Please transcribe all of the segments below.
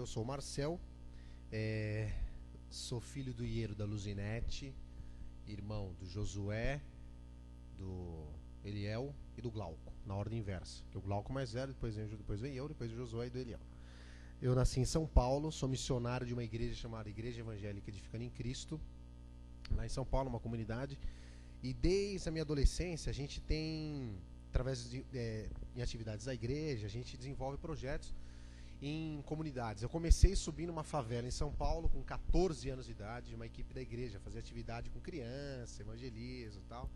eu sou o Marcel, sou filho do Iero da Luzinete, irmão do Josué, do Eliel e do Glauco, na ordem inversa. Que o Glauco mais velho, depois vem eu, depois o Josué e do Eliel. Eu nasci em São Paulo, sou missionário de uma igreja chamada Igreja Evangélica Edificando em Cristo, lá em São Paulo, uma comunidade. E desde a minha adolescência, a gente tem, através de em atividades da igreja, a gente desenvolve projetos em comunidades. Eu comecei subindo uma favela em São Paulo com 14 anos de idade, uma equipe da igreja, fazia atividade com criança, evangelismo e tal.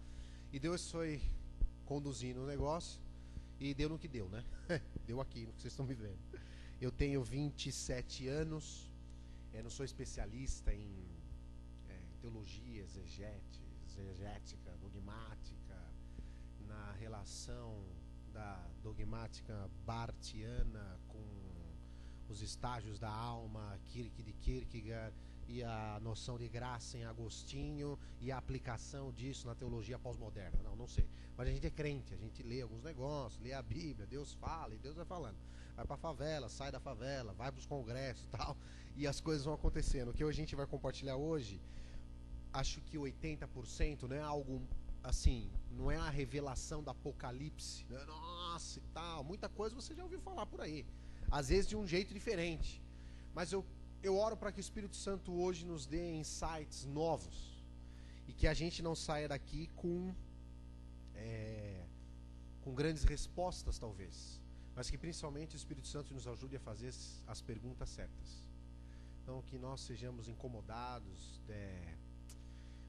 E Deus foi conduzindo o negócio e deu no que deu, né? Deu aqui, no que vocês estão me vendo. Eu tenho 27 anos, não sou especialista em teologia, exegética, dogmática, na relação da dogmática bartiana com os estágios da alma, de Kierkegaard, e a noção de graça em Agostinho, e a aplicação disso na teologia pós-moderna. Não sei. Mas a gente é crente, a gente lê alguns negócios, lê a Bíblia, Deus fala, e Deus vai falando. Vai pra favela, sai da favela, vai pros congressos e tal, e as coisas vão acontecendo. O que a gente vai compartilhar hoje, acho que 80% não é algo assim, não é a revelação do Apocalipse, né? Nossa e tal, muita coisa você já ouviu falar por aí, às vezes de um jeito diferente, mas eu oro para que o Espírito Santo hoje nos dê insights novos, e que a gente não saia daqui com grandes respostas talvez, mas que principalmente o Espírito Santo nos ajude a fazer as perguntas certas. Então que nós sejamos incomodados,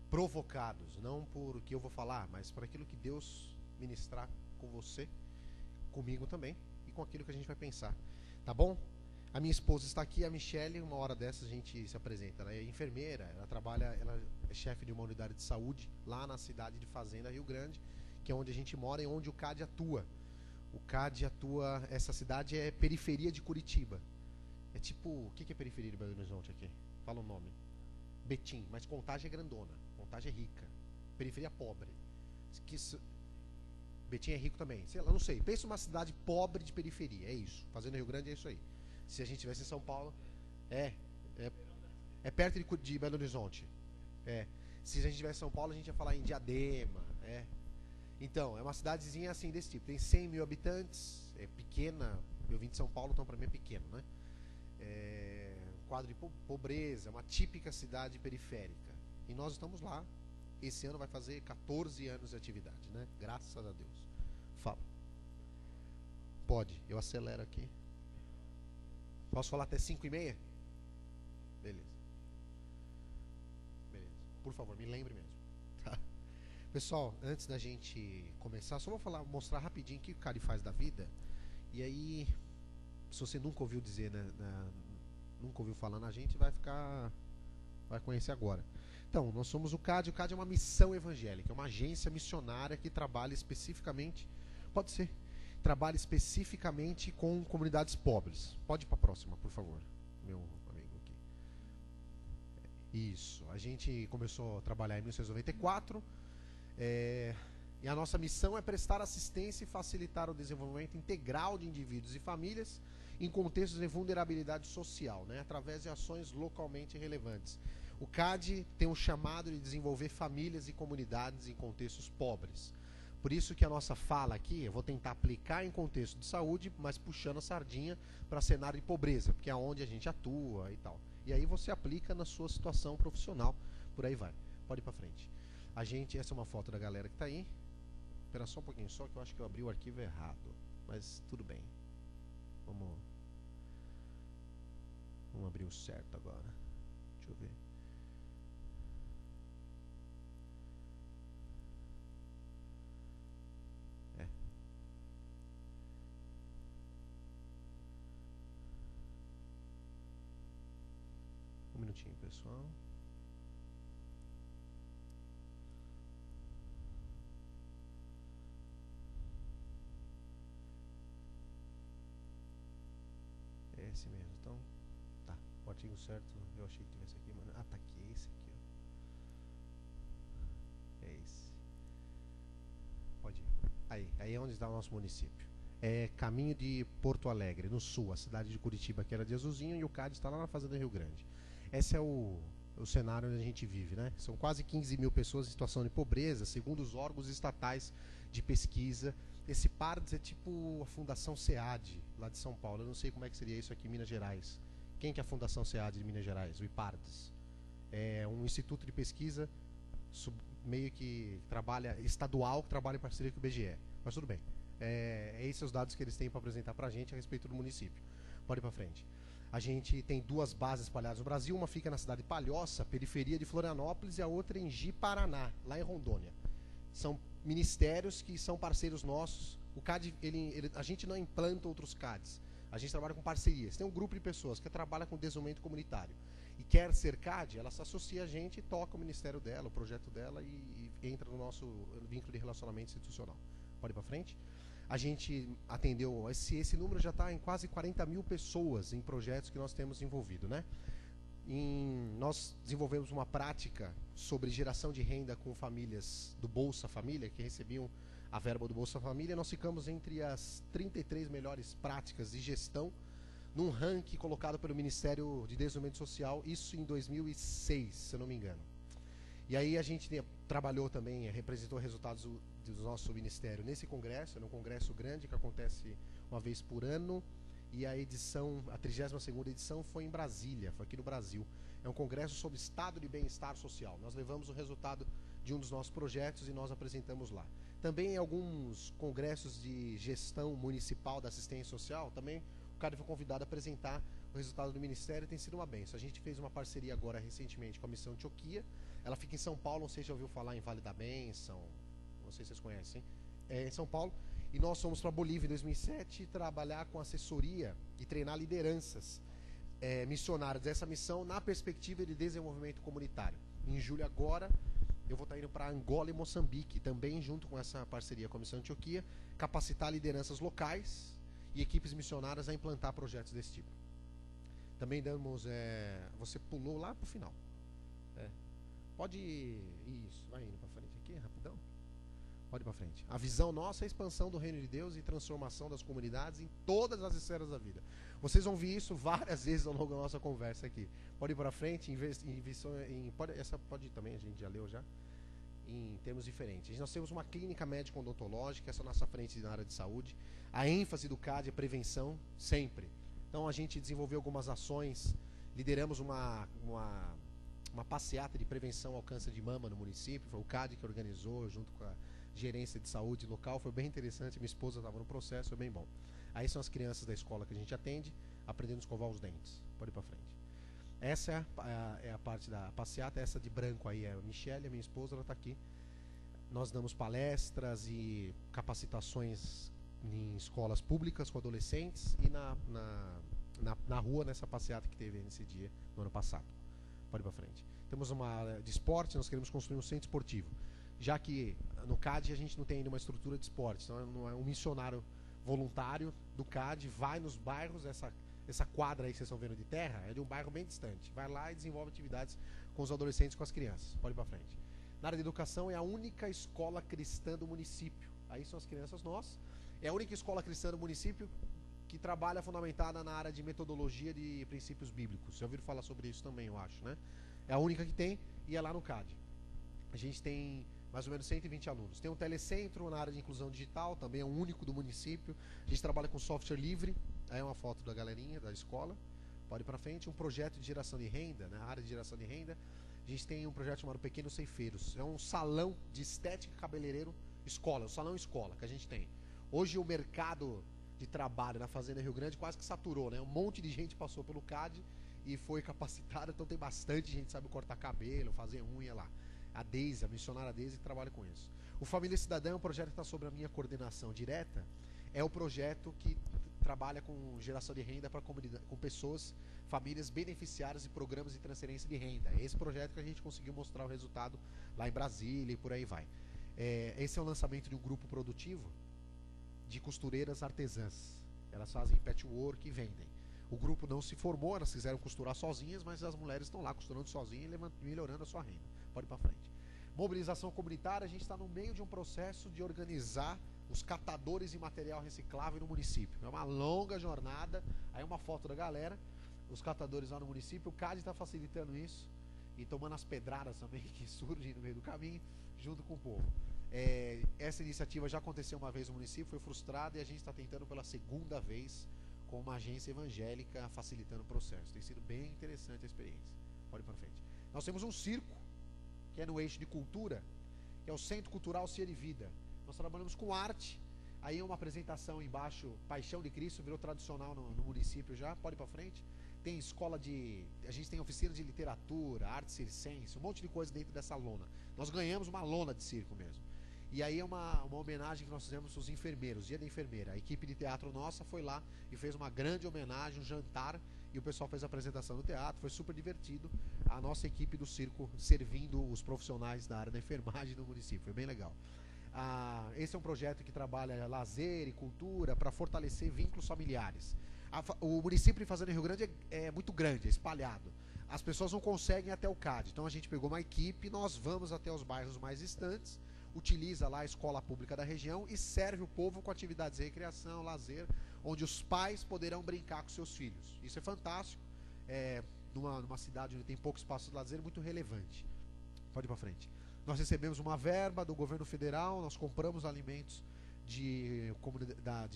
provocados, não por o que eu vou falar, mas por aquilo que Deus ministrar com você, comigo também, e com aquilo que a gente vai pensar, tá bom? A minha esposa está aqui, a Michele. Uma hora dessas a gente se apresenta. Ela é enfermeira, ela é chefe de uma unidade de saúde lá na cidade de Fazenda, Rio Grande, que é onde a gente mora e onde o CAD atua. O CAD atua, essa cidade é periferia de Curitiba. É tipo, o que é periferia de Belo Horizonte aqui? Fala o nome. Betim, mas Contagem é grandona, Contagem é rica, periferia pobre. Betim é rico também, sei lá, não sei. Pensa uma cidade pobre de periferia, é isso. Fazenda Rio Grande é isso aí. Se a gente estivesse em São Paulo, é perto de Belo Horizonte. Se a gente estivesse em São Paulo, a gente ia falar em Diadema. Então, é uma cidadezinha assim desse tipo. Tem 100 mil habitantes, é pequena. Eu vim de São Paulo, então para mim é pequeno, né? Quadro de pobreza, uma típica cidade periférica. E nós estamos lá. Esse ano vai fazer 14 anos de atividade, né? Graças a Deus. Fala. Pode, eu acelero aqui. Posso falar até 5h30? Beleza. Por favor, me lembre mesmo. Tá? Pessoal, antes da gente começar, só vou mostrar rapidinho o que o CAD faz da vida. E aí, se você nunca ouviu dizer, nunca ouviu falar na gente, vai conhecer agora. Então, nós somos o CAD. O CAD é uma missão evangélica, é uma agência missionária que trabalha especificamente, trabalha especificamente com comunidades pobres. Pode ir para a próxima, por favor, meu amigo aqui. Isso, a gente começou a trabalhar em 1994, e a nossa missão é prestar assistência e facilitar o desenvolvimento integral de indivíduos e famílias em contextos de vulnerabilidade social, né, através de ações localmente relevantes. O CAD tem um chamado de desenvolver famílias e comunidades em contextos pobres. Por isso que a nossa fala aqui, eu vou tentar aplicar em contexto de saúde, mas puxando a sardinha para cenário de pobreza, porque é onde a gente atua e tal. E aí você aplica na sua situação profissional, por aí vai. Pode ir para frente. Essa é uma foto da galera que está aí. Espera só um pouquinho só, que eu acho que eu abri o arquivo errado. Mas tudo bem. Vamos abrir o certo agora. Deixa eu ver. Um minutinho, pessoal. É esse mesmo, então. Tá, o artigo certo, eu achei que tivesse aqui, mas... tá aqui, é esse aqui, ó. É esse. Pode ir. Aí é onde está o nosso município. caminho de Porto Alegre, no sul, a cidade de Curitiba, que era de azulzinho, e o CAD está lá na Fazenda Rio Grande. Esse é o cenário onde a gente vive, né? São quase 15 mil pessoas em situação de pobreza, segundo os órgãos estatais de pesquisa. Esse PARDS é tipo a Fundação SEAD, lá de São Paulo. Eu não sei como é que seria isso aqui em Minas Gerais. Quem que é a Fundação SEAD de Minas Gerais? O IPARDS. É um instituto de pesquisa meio que trabalha, estadual, que trabalha em parceria com o IBGE. Mas tudo bem. Esses são os dados que eles têm para apresentar para a gente a respeito do município. Pode ir para frente. A gente tem 2 bases espalhadas no Brasil, uma fica na cidade de Palhoça, periferia de Florianópolis, e a outra em Ji-Paraná, lá em Rondônia. São ministérios que são parceiros nossos. O CAD, a gente não implanta outros CADs, a gente trabalha com parcerias. Tem um grupo de pessoas que trabalha com desenvolvimento comunitário e quer ser CAD, ela se associa a gente e toca o ministério dela, o projeto dela, e entra no nosso vínculo de relacionamento institucional. Pode ir para frente? A gente atendeu, esse número já está em quase 40 mil pessoas em projetos que nós temos envolvido, né? Nós desenvolvemos uma prática sobre geração de renda com famílias do Bolsa Família, que recebiam a verba do Bolsa Família. Nós ficamos entre as 33 melhores práticas de gestão num ranking colocado pelo Ministério de Desenvolvimento Social, isso em 2006, se eu não me engano. E aí a gente trabalhou também, representou resultados do nosso ministério nesse congresso, num congresso grande que acontece uma vez por ano, e a 32ª edição foi em Brasília, foi aqui no Brasil. É um congresso sobre estado de bem-estar social. Nós levamos o resultado de um dos nossos projetos e nós apresentamos lá. Também em alguns congressos de gestão municipal da assistência social, também o CAD foi convidado a apresentar o resultado do Ministério, tem sido uma benção. A gente fez uma parceria agora recentemente com a Missão Antioquia, ela fica em São Paulo, não sei se já ouviu falar em Vale da Bênção, não sei se vocês conhecem, em São Paulo, e nós fomos para a Bolívia em 2007 trabalhar com assessoria e treinar lideranças missionárias dessa missão na perspectiva de desenvolvimento comunitário. Em julho agora, eu vou estar indo para Angola e Moçambique, também junto com essa parceria com a Missão Antioquia, capacitar lideranças locais e equipes missionárias a implantar projetos desse tipo. Também damos... você pulou lá para o final. Pode ir... Isso, vai indo para frente aqui, rapidão. Pode ir para frente. A visão nossa é a expansão do reino de Deus e transformação das comunidades em todas as esferas da vida. Vocês vão ver isso várias vezes ao longo da nossa conversa aqui. Pode ir para frente, essa pode ir também, a gente já leu já, em termos diferentes. Nós temos uma clínica médico-odontológica, essa é a nossa frente na área de saúde. A ênfase do CAD é prevenção, sempre. Então a gente desenvolveu algumas ações, lideramos uma passeata de prevenção ao câncer de mama no município, foi o CAD que organizou, junto com a gerência de saúde local, foi bem interessante, minha esposa estava no processo, foi bem bom. Aí são as crianças da escola que a gente atende, aprendendo a escovar os dentes. Pode ir para frente. Essa é a parte da passeata, essa de branco aí é a Michelle, a minha esposa, ela está aqui. Nós damos palestras e capacitações em escolas públicas com adolescentes e na rua, nessa passeata que teve nesse dia, no ano passado. Pode ir para frente. Temos uma área de esporte, nós queremos construir um centro esportivo. Já que no CAD a gente não tem ainda uma estrutura de esporte, então não é um missionário voluntário do CAD, vai nos bairros, essa quadra aí que vocês estão vendo de terra, é de um bairro bem distante. Vai lá e desenvolve atividades com os adolescentes e com as crianças. Pode ir para frente. Na área de educação é a única escola cristã do município. Aí são as crianças nossas. É a única escola cristã do município que trabalha fundamentada na área de metodologia de princípios bíblicos. Já ouviram falar sobre isso também, eu acho, né? É a única que tem e é lá no CAD. A gente tem mais ou menos 120 alunos. Tem um telecentro na área de inclusão digital, também é o único do município. A gente trabalha com software livre. Aí é uma foto da galerinha da escola. Pode ir para frente. Um projeto de geração de renda, na área de geração de renda. A gente tem um projeto chamado Pequenos Ceifeiros. É um salão de estética cabeleireiro escola, um salão escola que a gente tem. Hoje o mercado de trabalho na Fazenda Rio Grande quase que saturou, né? Um monte de gente passou pelo CAD e foi capacitada, então tem bastante gente que sabe cortar cabelo, fazer unha lá. A Deise, a missionária Deise, que trabalha com isso. O Família Cidadã é um projeto que está sob a minha coordenação direta. É o projeto que trabalha com geração de renda para com pessoas, famílias beneficiárias de programas de transferência de renda. É esse projeto que a gente conseguiu mostrar o resultado lá em Brasília e por aí vai. Esse é o lançamento de um grupo produtivo de costureiras artesãs. Elas fazem patchwork e vendem. O grupo não se formou, elas quiseram costurar sozinhas, mas as mulheres estão lá costurando sozinhas e melhorando a sua renda. Pode ir para frente. Mobilização comunitária, a gente está no meio de um processo de organizar os catadores de material reciclável no município. É uma longa jornada. Aí uma foto da galera, os catadores lá no município. O CAD está facilitando isso e tomando as pedradas também que surgem no meio do caminho, junto com o povo. Essa iniciativa já aconteceu uma vez no município, foi frustrada, e a gente está tentando pela segunda vez com uma agência evangélica facilitando o processo. Tem sido bem interessante a experiência. Pode ir para frente. Nós temos um circo, que é no eixo de cultura, que é o Centro Cultural Cia de Vida. Nós trabalhamos com arte. Aí uma apresentação embaixo, Paixão de Cristo, virou tradicional no município já. Pode ir para frente. Tem escola a gente tem oficina de literatura, arte circense, um monte de coisa dentro dessa lona. Nós ganhamos uma lona de circo mesmo. E aí é uma homenagem que nós fizemos aos enfermeiros, dia da enfermeira. A equipe de teatro nossa foi lá e fez uma grande homenagem, um jantar, e o pessoal fez a apresentação no teatro, foi super divertido. A nossa equipe do circo servindo os profissionais da área da enfermagem no município, foi bem legal. Esse é um projeto que trabalha lazer e cultura para fortalecer vínculos familiares. O município de Fazenda Rio Grande é muito grande, é espalhado. As pessoas não conseguem ir até o CAD, então a gente pegou uma equipe, nós vamos até os bairros mais distantes, utiliza lá a escola pública da região e serve o povo com atividades de recreação, lazer, onde os pais poderão brincar com seus filhos. Isso é fantástico, numa cidade onde tem pouco espaço de lazer, muito relevante. Pode ir para frente. Nós recebemos uma verba do governo federal, nós compramos alimentos de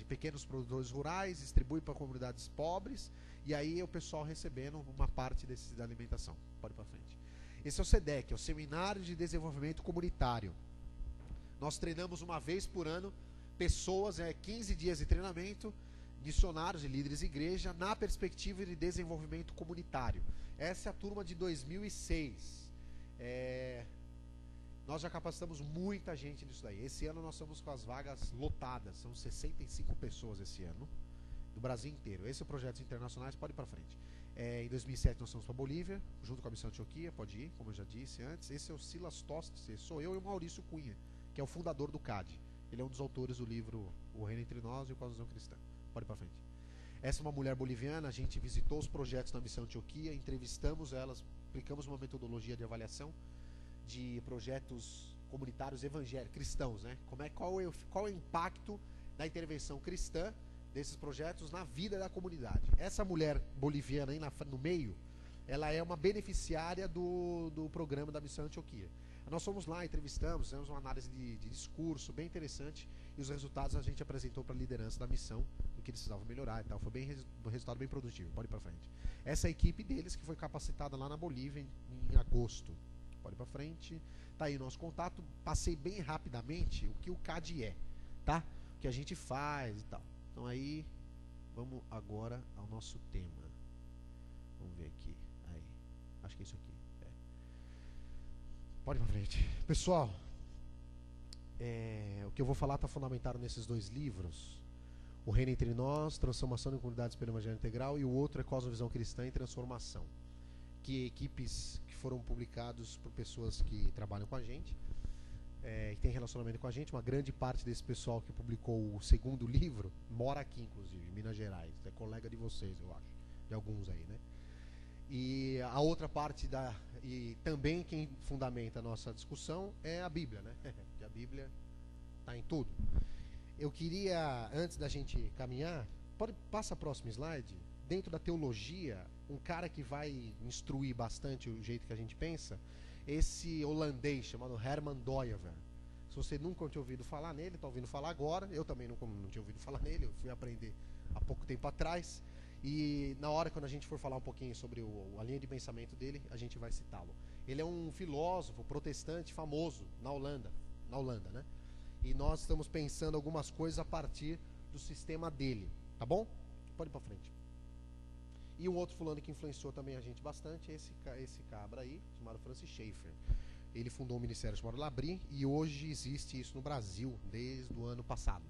pequenos produtores rurais, distribui para comunidades pobres, e aí o pessoal recebendo uma parte da alimentação. Pode ir para frente. Esse é o SEDEC, é o Seminário de Desenvolvimento Comunitário. Nós treinamos uma vez por ano pessoas, 15 dias de treinamento, missionários e líderes de igreja, na perspectiva de desenvolvimento comunitário. Essa é a turma de 2006. Nós já capacitamos muita gente nisso daí. Esse ano nós estamos com as vagas lotadas, são 65 pessoas esse ano, do Brasil inteiro. Esse é o projetos internacionais, pode ir para frente. Em 2007 nós fomos para Bolívia, junto com a Missão Antioquia, pode ir, como eu já disse antes. Esse é o Silas Tostes, sou eu e o Maurício Cunha, que é o fundador do CAD. Ele é um dos autores do livro O Reino Entre Nós e o Cosmovisão Cristã. Pode ir para frente. Essa é uma mulher boliviana, a gente visitou os projetos na Missão Antioquia, entrevistamos elas, aplicamos uma metodologia de avaliação de projetos comunitários evangélicos, cristãos, né? Qual é o impacto da intervenção cristã desses projetos na vida da comunidade. Essa mulher boliviana aí no meio, ela é uma beneficiária do programa da Missão Antioquia. Nós fomos lá, entrevistamos, fizemos uma análise de discurso bem interessante, e os resultados a gente apresentou para a liderança da missão, do que eles precisavam melhorar e tal. Foi um resultado bem produtivo. Pode ir para frente. Essa é a equipe deles que foi capacitada lá na Bolívia em agosto. Pode ir para frente. Tá aí o nosso contato. Passei bem rapidamente o que o CAD é, tá? O que a gente faz e tal. Então aí, vamos agora ao nosso tema. Vamos ver aqui. Aí. Acho que é isso aqui. Pode ir para frente. Pessoal, o que eu vou falar está fundamentado nesses dois livros. O Reino Entre Nós, Transformação de Comunidades pelo Evangelho Integral, e o outro é Cosmovisão Cristã e Transformação. Que equipes que foram publicados por pessoas que trabalham com a gente, que tem relacionamento com a gente. Uma grande parte desse pessoal que publicou o segundo livro mora aqui, inclusive, em Minas Gerais. É colega de vocês, eu acho. De alguns aí, né? E a outra parte e também quem fundamenta a nossa discussão é a Bíblia, né? Porque a Bíblia está em tudo. Eu queria, antes da gente caminhar, passa a próximo slide. Dentro da teologia, um cara que vai instruir bastante o jeito que a gente pensa, esse holandês chamado Herman Dooyeweerd. Se você nunca tinha ouvido falar nele, está ouvindo falar agora. Eu também não tinha ouvido falar nele, eu fui aprender há pouco tempo atrás. E na hora, quando a gente for falar um pouquinho sobre a linha de pensamento dele, a gente vai citá-lo. Ele é um filósofo protestante famoso na Holanda, né? E nós estamos pensando algumas coisas a partir do sistema dele, tá bom? Pode ir para frente. E um outro fulano que influenciou também a gente bastante é esse cabra aí, chamado Francis Schaeffer. Ele fundou um ministério chamado Labri, e hoje existe isso no Brasil, desde o ano passado.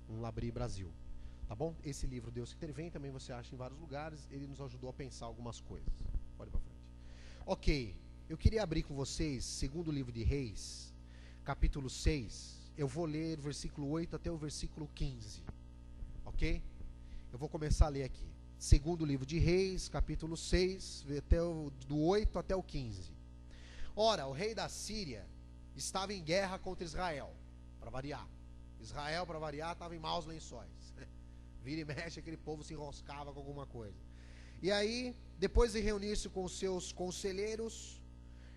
Um Labri Brasil. Tá bom? Esse livro, Deus que Intervém, também você acha em vários lugares. Ele nos ajudou a pensar algumas coisas. Pode ir para frente. Ok, eu queria abrir com vocês, segundo livro de Reis, capítulo 6. Eu vou ler do versículo 8 até o versículo 15. Ok? Eu vou começar a ler aqui. Segundo livro de Reis, capítulo 6, do 8 até o 15. Ora, o rei da Síria estava em guerra contra Israel, para variar. Israel, para variar, estava em maus lençóis. Vira e mexe, aquele povo se enroscava com alguma coisa. E aí, depois de reunir-se com os seus conselheiros,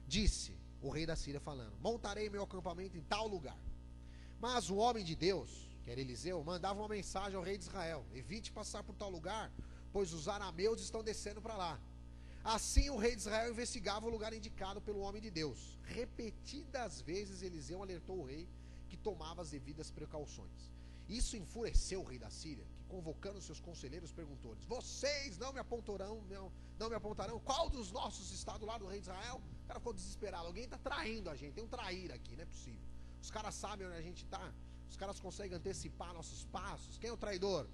disse o rei da Síria falando: montarei meu acampamento em tal lugar. Mas o homem de Deus, que era Eliseu, mandava uma mensagem ao rei de Israel: evite passar por tal lugar, pois os arameus estão descendo para lá. Assim o rei de Israel investigava o lugar indicado pelo homem de Deus. Repetidas vezes Eliseu alertou o rei que tomava as devidas precauções. Isso enfureceu o rei da Síria, que convocando seus conselheiros perguntou-lhes: vocês não me apontarão qual dos nossos está do lado do rei de Israel? O cara ficou desesperado: alguém está traindo a gente, tem um traíra aqui, não é possível. Os caras sabem onde a gente está, os caras conseguem antecipar nossos passos. Quem é o traidor?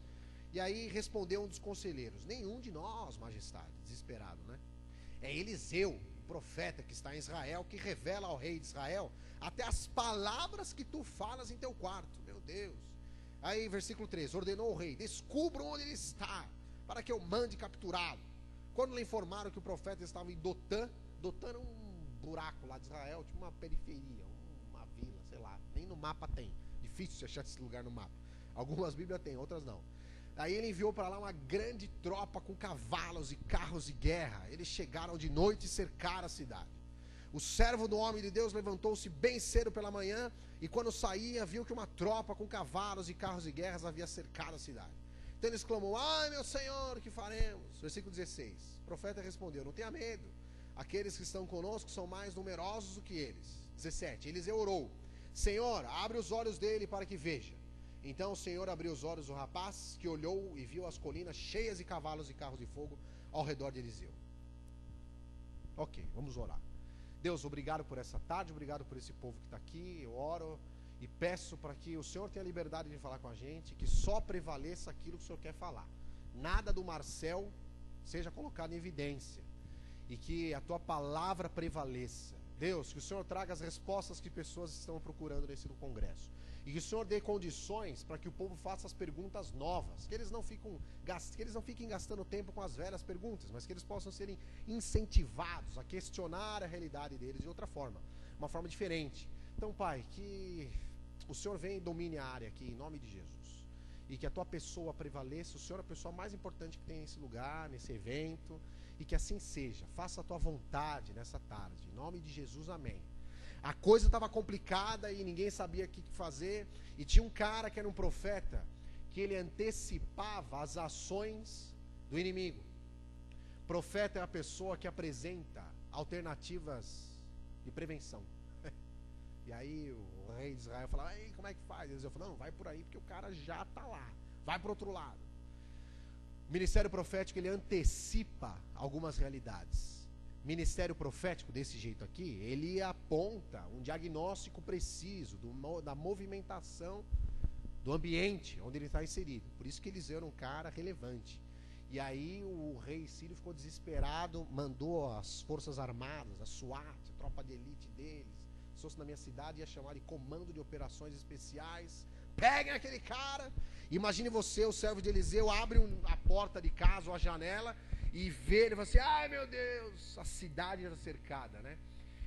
E aí respondeu um dos conselheiros: nenhum de nós, majestade. Desesperado, né? É Eliseu, o profeta que está em Israel, que revela ao rei de Israel até as palavras que tu falas em teu quarto. Meu Deus. Aí versículo 3: ordenou o rei: descubram onde ele está, para que eu mande capturá-lo. Quando lhe informaram que o profeta estava em Dotã era um buraco lá de Israel, tipo uma periferia, uma vila, sei lá, nem no mapa tem, difícil de achar esse lugar no mapa. Algumas bíblias tem, outras não. Aí ele enviou para lá uma grande tropa com cavalos e carros de guerra. Eles chegaram de noite e cercaram a cidade. O servo do homem de Deus levantou-se bem cedo pela manhã, e quando saía, viu que uma tropa com cavalos e carros de guerra havia cercado a cidade. Então ele exclamou: ai meu senhor, o que faremos? Versículo 16, o profeta respondeu: não tenha medo, aqueles que estão conosco são mais numerosos do que eles. 17, Eliseu orou: Senhor, abre os olhos dele para que veja. Então o Senhor abriu os olhos do rapaz, que olhou e viu as colinas cheias de cavalos e carros de fogo ao redor de Eliseu. Ok, vamos orar. Deus, obrigado por essa tarde, obrigado por esse povo que está aqui. Eu oro e peço para que o Senhor tenha liberdade de falar com a gente, que só prevaleça aquilo que o Senhor quer falar. Nada do Marcel seja colocado em evidência, e que a tua palavra prevaleça. Deus, que o Senhor traga as respostas que pessoas estão procurando nesse congresso, e que o Senhor dê condições para que o povo faça as perguntas novas, que eles não fiquem gastando tempo com as velhas perguntas, mas que eles possam serem incentivados a questionar a realidade deles de outra forma, uma forma diferente. Então, Pai, que o Senhor venha e domine a área aqui, em nome de Jesus, e que a tua pessoa prevaleça. O Senhor é a pessoa mais importante que tem nesse lugar, nesse evento, e que assim seja. Faça a tua vontade nessa tarde, em nome de Jesus, amém. A coisa estava complicada e ninguém sabia o que fazer, e tinha um cara que era um profeta, que ele antecipava as ações do inimigo. Profeta é a pessoa que apresenta alternativas de prevenção. E aí o rei de Israel falava: ei, como é que faz? Eles falaram: não, vai por aí, porque o cara já está lá, vai para o outro lado. O ministério profético, ele antecipa algumas realidades. Ministério profético desse jeito aqui, ele aponta um diagnóstico preciso da movimentação do ambiente onde ele está inserido. Por isso que Eliseu era um cara relevante. E aí o rei sírio ficou desesperado, mandou as forças armadas, a SWAT, a tropa de elite deles, se fosse na minha cidade ia chamar de Comando de Operações Especiais. Peguem aquele cara. Imagine você, o servo de Eliseu, abre a porta de casa ou a janela e vê, ele fala assim: ai meu Deus, a cidade era cercada, né?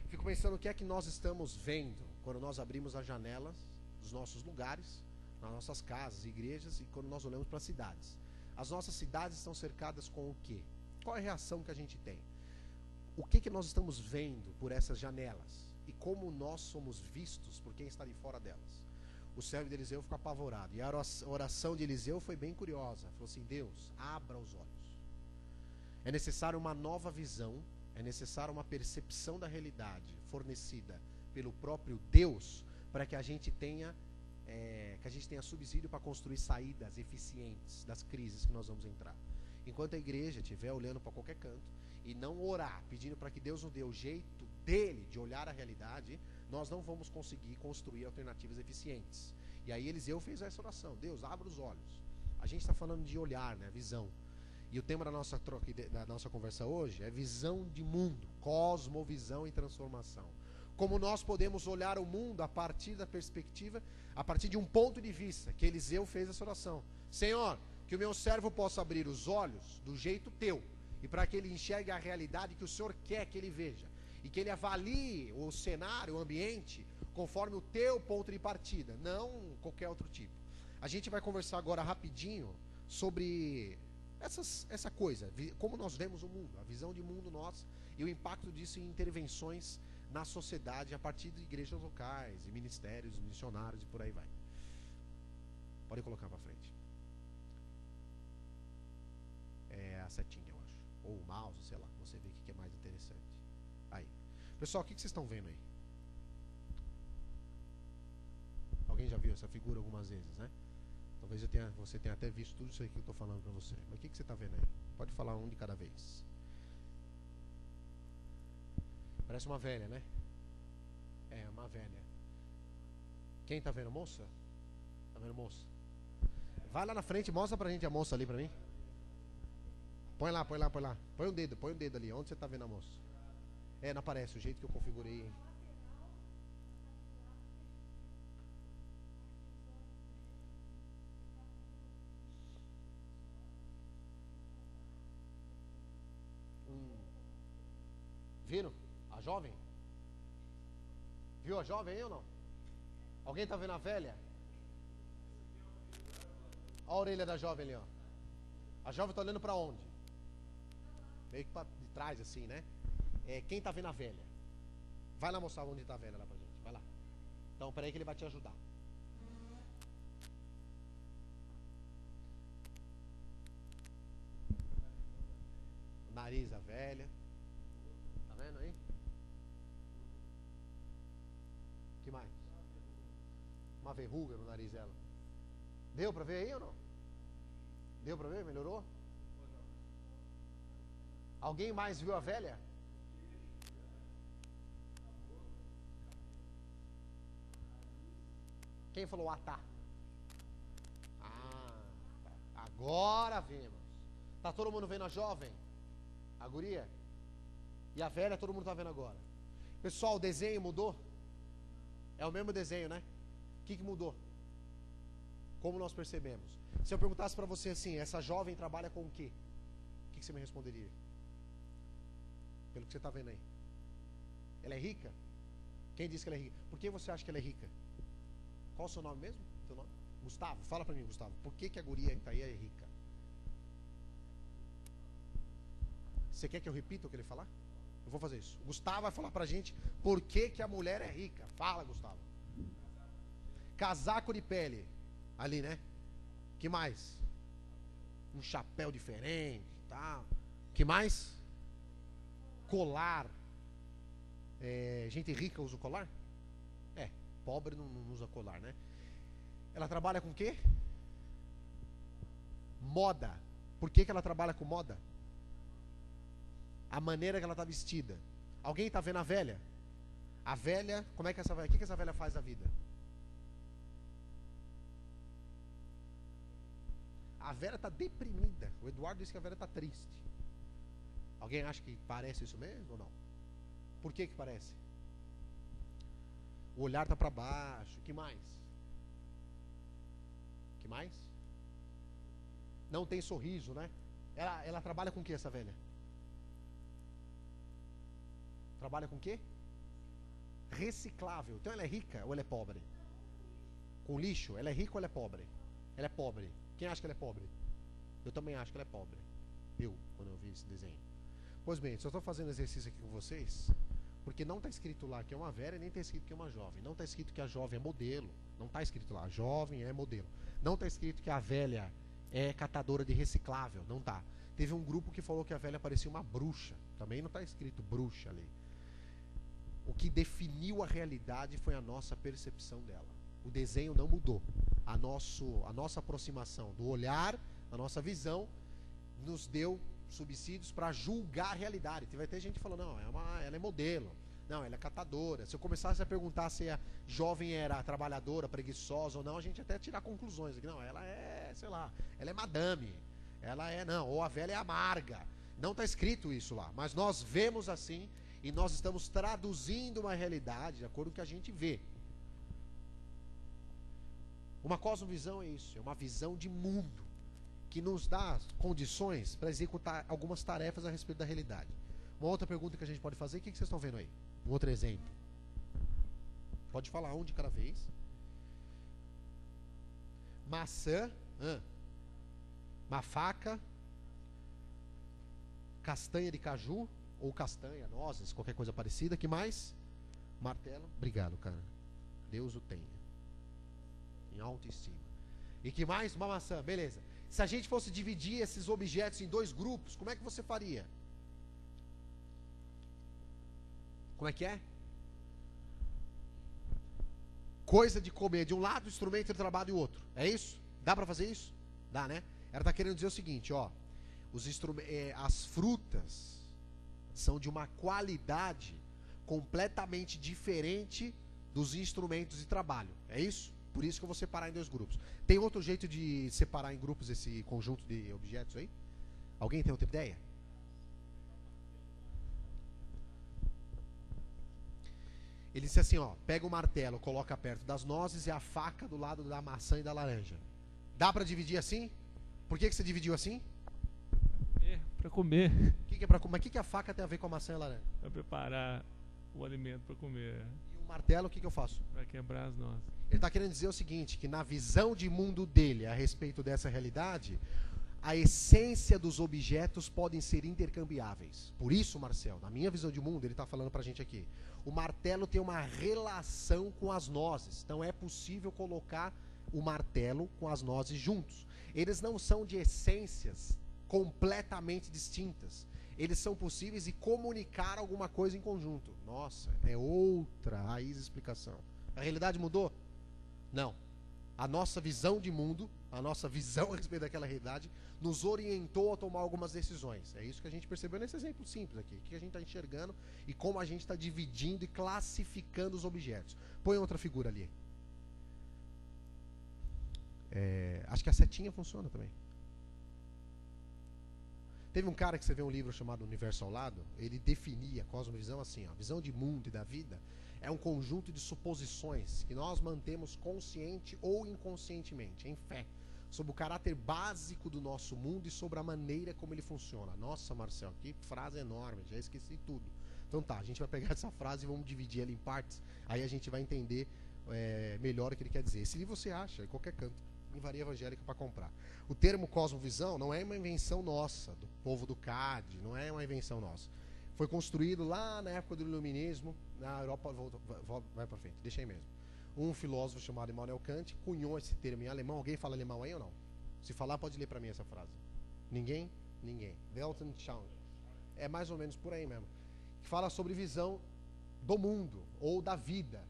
Fico pensando o que é que nós estamos vendo quando nós abrimos as janelas dos nossos lugares, nas nossas casas, igrejas, e quando nós olhamos para as cidades. As nossas cidades estão cercadas com o quê? Qual é a reação que a gente tem? O que nós estamos vendo por essas janelas? E como nós somos vistos por quem está de fora delas? O servo de Eliseu ficou apavorado. E a oração de Eliseu foi bem curiosa. Falou assim: Deus, abra os olhos. É necessário uma nova visão, é necessário uma percepção da realidade fornecida pelo próprio Deus, para que a gente tenha subsídio para construir saídas eficientes das crises que nós vamos entrar. Enquanto a igreja estiver olhando para qualquer canto e não orar, pedindo para que Deus nos dê o jeito dele de olhar a realidade, nós não vamos conseguir construir alternativas eficientes. E aí Eliseu fez essa oração: Deus, abra os olhos. A gente está falando de olhar, né? Visão. E o tema da nossa conversa hoje é visão de mundo, cosmovisão e transformação. Como nós podemos olhar o mundo a partir da perspectiva, a partir de um ponto de vista, que Eliseu fez essa oração: Senhor, que o meu servo possa abrir os olhos do jeito teu, e para que ele enxergue a realidade que o Senhor quer que ele veja. e que ele avalie o cenário, o ambiente, conforme o teu ponto de partida, não qualquer outro tipo. A gente vai conversar agora rapidinho sobre essa coisa, como nós vemos o mundo, a visão de mundo nossa e o impacto disso em intervenções na sociedade a partir de igrejas locais e ministérios, missionários e por aí vai. Pode colocar para frente. É a setinha, eu acho. Ou o mouse, sei lá. Você vê o que é mais interessante. Aí. Pessoal, o que vocês estão vendo aí? Alguém já viu essa figura algumas vezes, né? Talvez você tenha até visto tudo isso aí que eu estou falando para você. Mas o que você está vendo aí? Pode falar um de cada vez. Parece uma velha, né? É, uma velha. Quem está vendo? Moça? Está vendo moça? Vai lá na frente e mostra pra gente a moça ali pra mim. Põe lá. Põe um dedo ali. Onde você tá vendo a moça? É, não aparece, o jeito que eu configurei. Viram? A jovem? Viu a jovem aí ou não? Alguém tá vendo a velha? Olha a orelha da jovem ali, ó. A jovem tá olhando pra onde? Meio que pra de trás, assim, né? Quem tá vendo a velha? Vai lá mostrar onde tá a velha lá pra gente. Vai lá. Então, peraí que ele vai te ajudar. O nariz da velha. Tá vendo aí? O que mais? Uma verruga no nariz dela. Deu pra ver aí ou não? Deu pra ver? Melhorou? Alguém mais viu a velha? Quem falou atá? Agora vemos. Tá todo mundo vendo a jovem? A guria? E a velha todo mundo tá vendo agora. Pessoal, o desenho mudou? É o mesmo desenho, né? O que mudou? Como nós percebemos? Se eu perguntasse para você assim, essa jovem trabalha com o quê? O que você me responderia? Pelo que você está vendo aí. Ela é rica? Quem disse que ela é rica? Por que você acha que ela é rica? Qual o seu nome mesmo? Teu nome? Gustavo. Fala para mim, Gustavo. Por que a guria que está aí é rica? Você quer que eu repita o que ele falar? Eu vou fazer isso. O Gustavo vai falar pra gente por que a mulher é rica. Fala, Gustavo. Casaco de pele. Ali, né? Que mais? Um chapéu diferente, tá? Que mais? Colar. Gente rica usa o colar? Pobre não usa colar, né? Ela trabalha com o quê? Moda. Por que ela trabalha com moda? A maneira que ela está vestida. Alguém está vendo a velha? A velha, como é que essa velha, o que essa velha faz da vida? A velha está deprimida. O Eduardo disse que a velha está triste. Alguém acha que parece isso mesmo ou não? Por que parece? O olhar está para baixo. O que mais? O que mais? Não tem sorriso, né? Ela trabalha com o que essa velha? Trabalha com o quê? Reciclável. Então ela é rica ou ela é pobre? Com lixo? Ela é rica ou ela é pobre? Ela é pobre. Quem acha que ela é pobre? Eu também acho que ela é pobre. Quando eu vi esse desenho. Pois bem, só estou fazendo exercício aqui com vocês, porque não está escrito lá que é uma velha, nem está escrito que é uma jovem. Não está escrito que a jovem é modelo. Não está escrito lá, a jovem é modelo. Não está escrito que a velha é catadora de reciclável. Não está. Teve um grupo que falou que a velha parecia uma bruxa. Também não está escrito bruxa ali. O que definiu a realidade foi a nossa percepção dela. O desenho não mudou. A nossa aproximação do olhar, a nossa visão, nos deu subsídios para julgar a realidade. Vai ter gente falando, não, ela é modelo. Não, ela é catadora. Se eu começasse a perguntar se a jovem era trabalhadora, preguiçosa ou não, a gente até tirar conclusões. Não, ela é, sei lá, ela é madame. Ou a velha é amarga. Não está escrito isso lá. Mas nós vemos assim e nós estamos traduzindo uma realidade de acordo com o que a gente vê. Uma cosmovisão é isso, é uma visão de mundo que nos dá condições para executar algumas tarefas a respeito da realidade. Uma outra pergunta que a gente pode fazer, o que vocês estão vendo aí? Um outro exemplo. Pode falar um de cada vez. Maçã, uma faca, castanha de caju, ou castanha, nozes, qualquer coisa parecida. Que mais? Martelo. Obrigado, cara. Deus o tenha. Em autoestima. E que mais? Uma maçã, beleza. Se a gente fosse dividir esses objetos em 2 grupos, como é que você faria? Como é que é? Coisa de comer de um lado, instrumento de trabalho do outro. É isso? Dá pra fazer isso? Dá, né? Ela tá querendo dizer o seguinte, ó. As frutas são de uma qualidade completamente diferente dos instrumentos de trabalho. É isso? Por isso que eu vou separar em 2 grupos. Tem outro jeito de separar em grupos esse conjunto de objetos aí? Alguém tem outra ideia? Ele disse assim, ó, pega o martelo, coloca perto das nozes e a faca do lado da maçã e da laranja. Dá pra dividir assim? Por que você dividiu assim? Pra comer. Mas o que a faca tem a ver com a maçã e a laranja? Pra preparar o alimento pra comer. E o martelo, o que eu faço? Pra quebrar as nozes. Ele está querendo dizer o seguinte, que na visão de mundo dele a respeito dessa realidade, a essência dos objetos podem ser intercambiáveis. Por isso, Marcel, na minha visão de mundo, ele está falando para a gente aqui, o martelo tem uma relação com as nozes. Então é possível colocar o martelo com as nozes juntos. Eles não são de essências completamente distintas. Eles são possíveis de comunicar alguma coisa em conjunto. Nossa, é outra raiz de explicação. A realidade mudou? Não. A nossa visão de mundo, a nossa visão a respeito daquela realidade, nos orientou a tomar algumas decisões. É isso que a gente percebeu nesse exemplo simples aqui. O que a gente está enxergando e como a gente está dividindo e classificando os objetos. Põe outra figura ali. Acho que a setinha funciona também. Teve um cara que você vê um livro chamado Universo ao Lado, ele definia a cosmovisão assim, ó, a visão de mundo e da vida é um conjunto de suposições que nós mantemos consciente ou inconscientemente, em fé, sobre o caráter básico do nosso mundo e sobre a maneira como ele funciona. Nossa, Marcel, que frase enorme, já esqueci tudo. Então tá, a gente vai pegar essa frase e vamos dividir ela em partes, aí a gente vai entender melhor o que ele quer dizer. Esse livro você acha em qualquer canto, livraria evangélica para comprar. O termo cosmovisão não é uma invenção nossa, do povo do CAD, não é uma invenção nossa. Foi construído lá na época do iluminismo, na Europa, vai para frente, deixa aí mesmo. Um filósofo chamado Immanuel Kant cunhou esse termo em alemão. Alguém fala alemão aí ou não? Se falar, pode ler para mim essa frase. Ninguém? Ninguém. Weltanschauung. É mais ou menos por aí mesmo. Que fala sobre visão do mundo, ou da vida.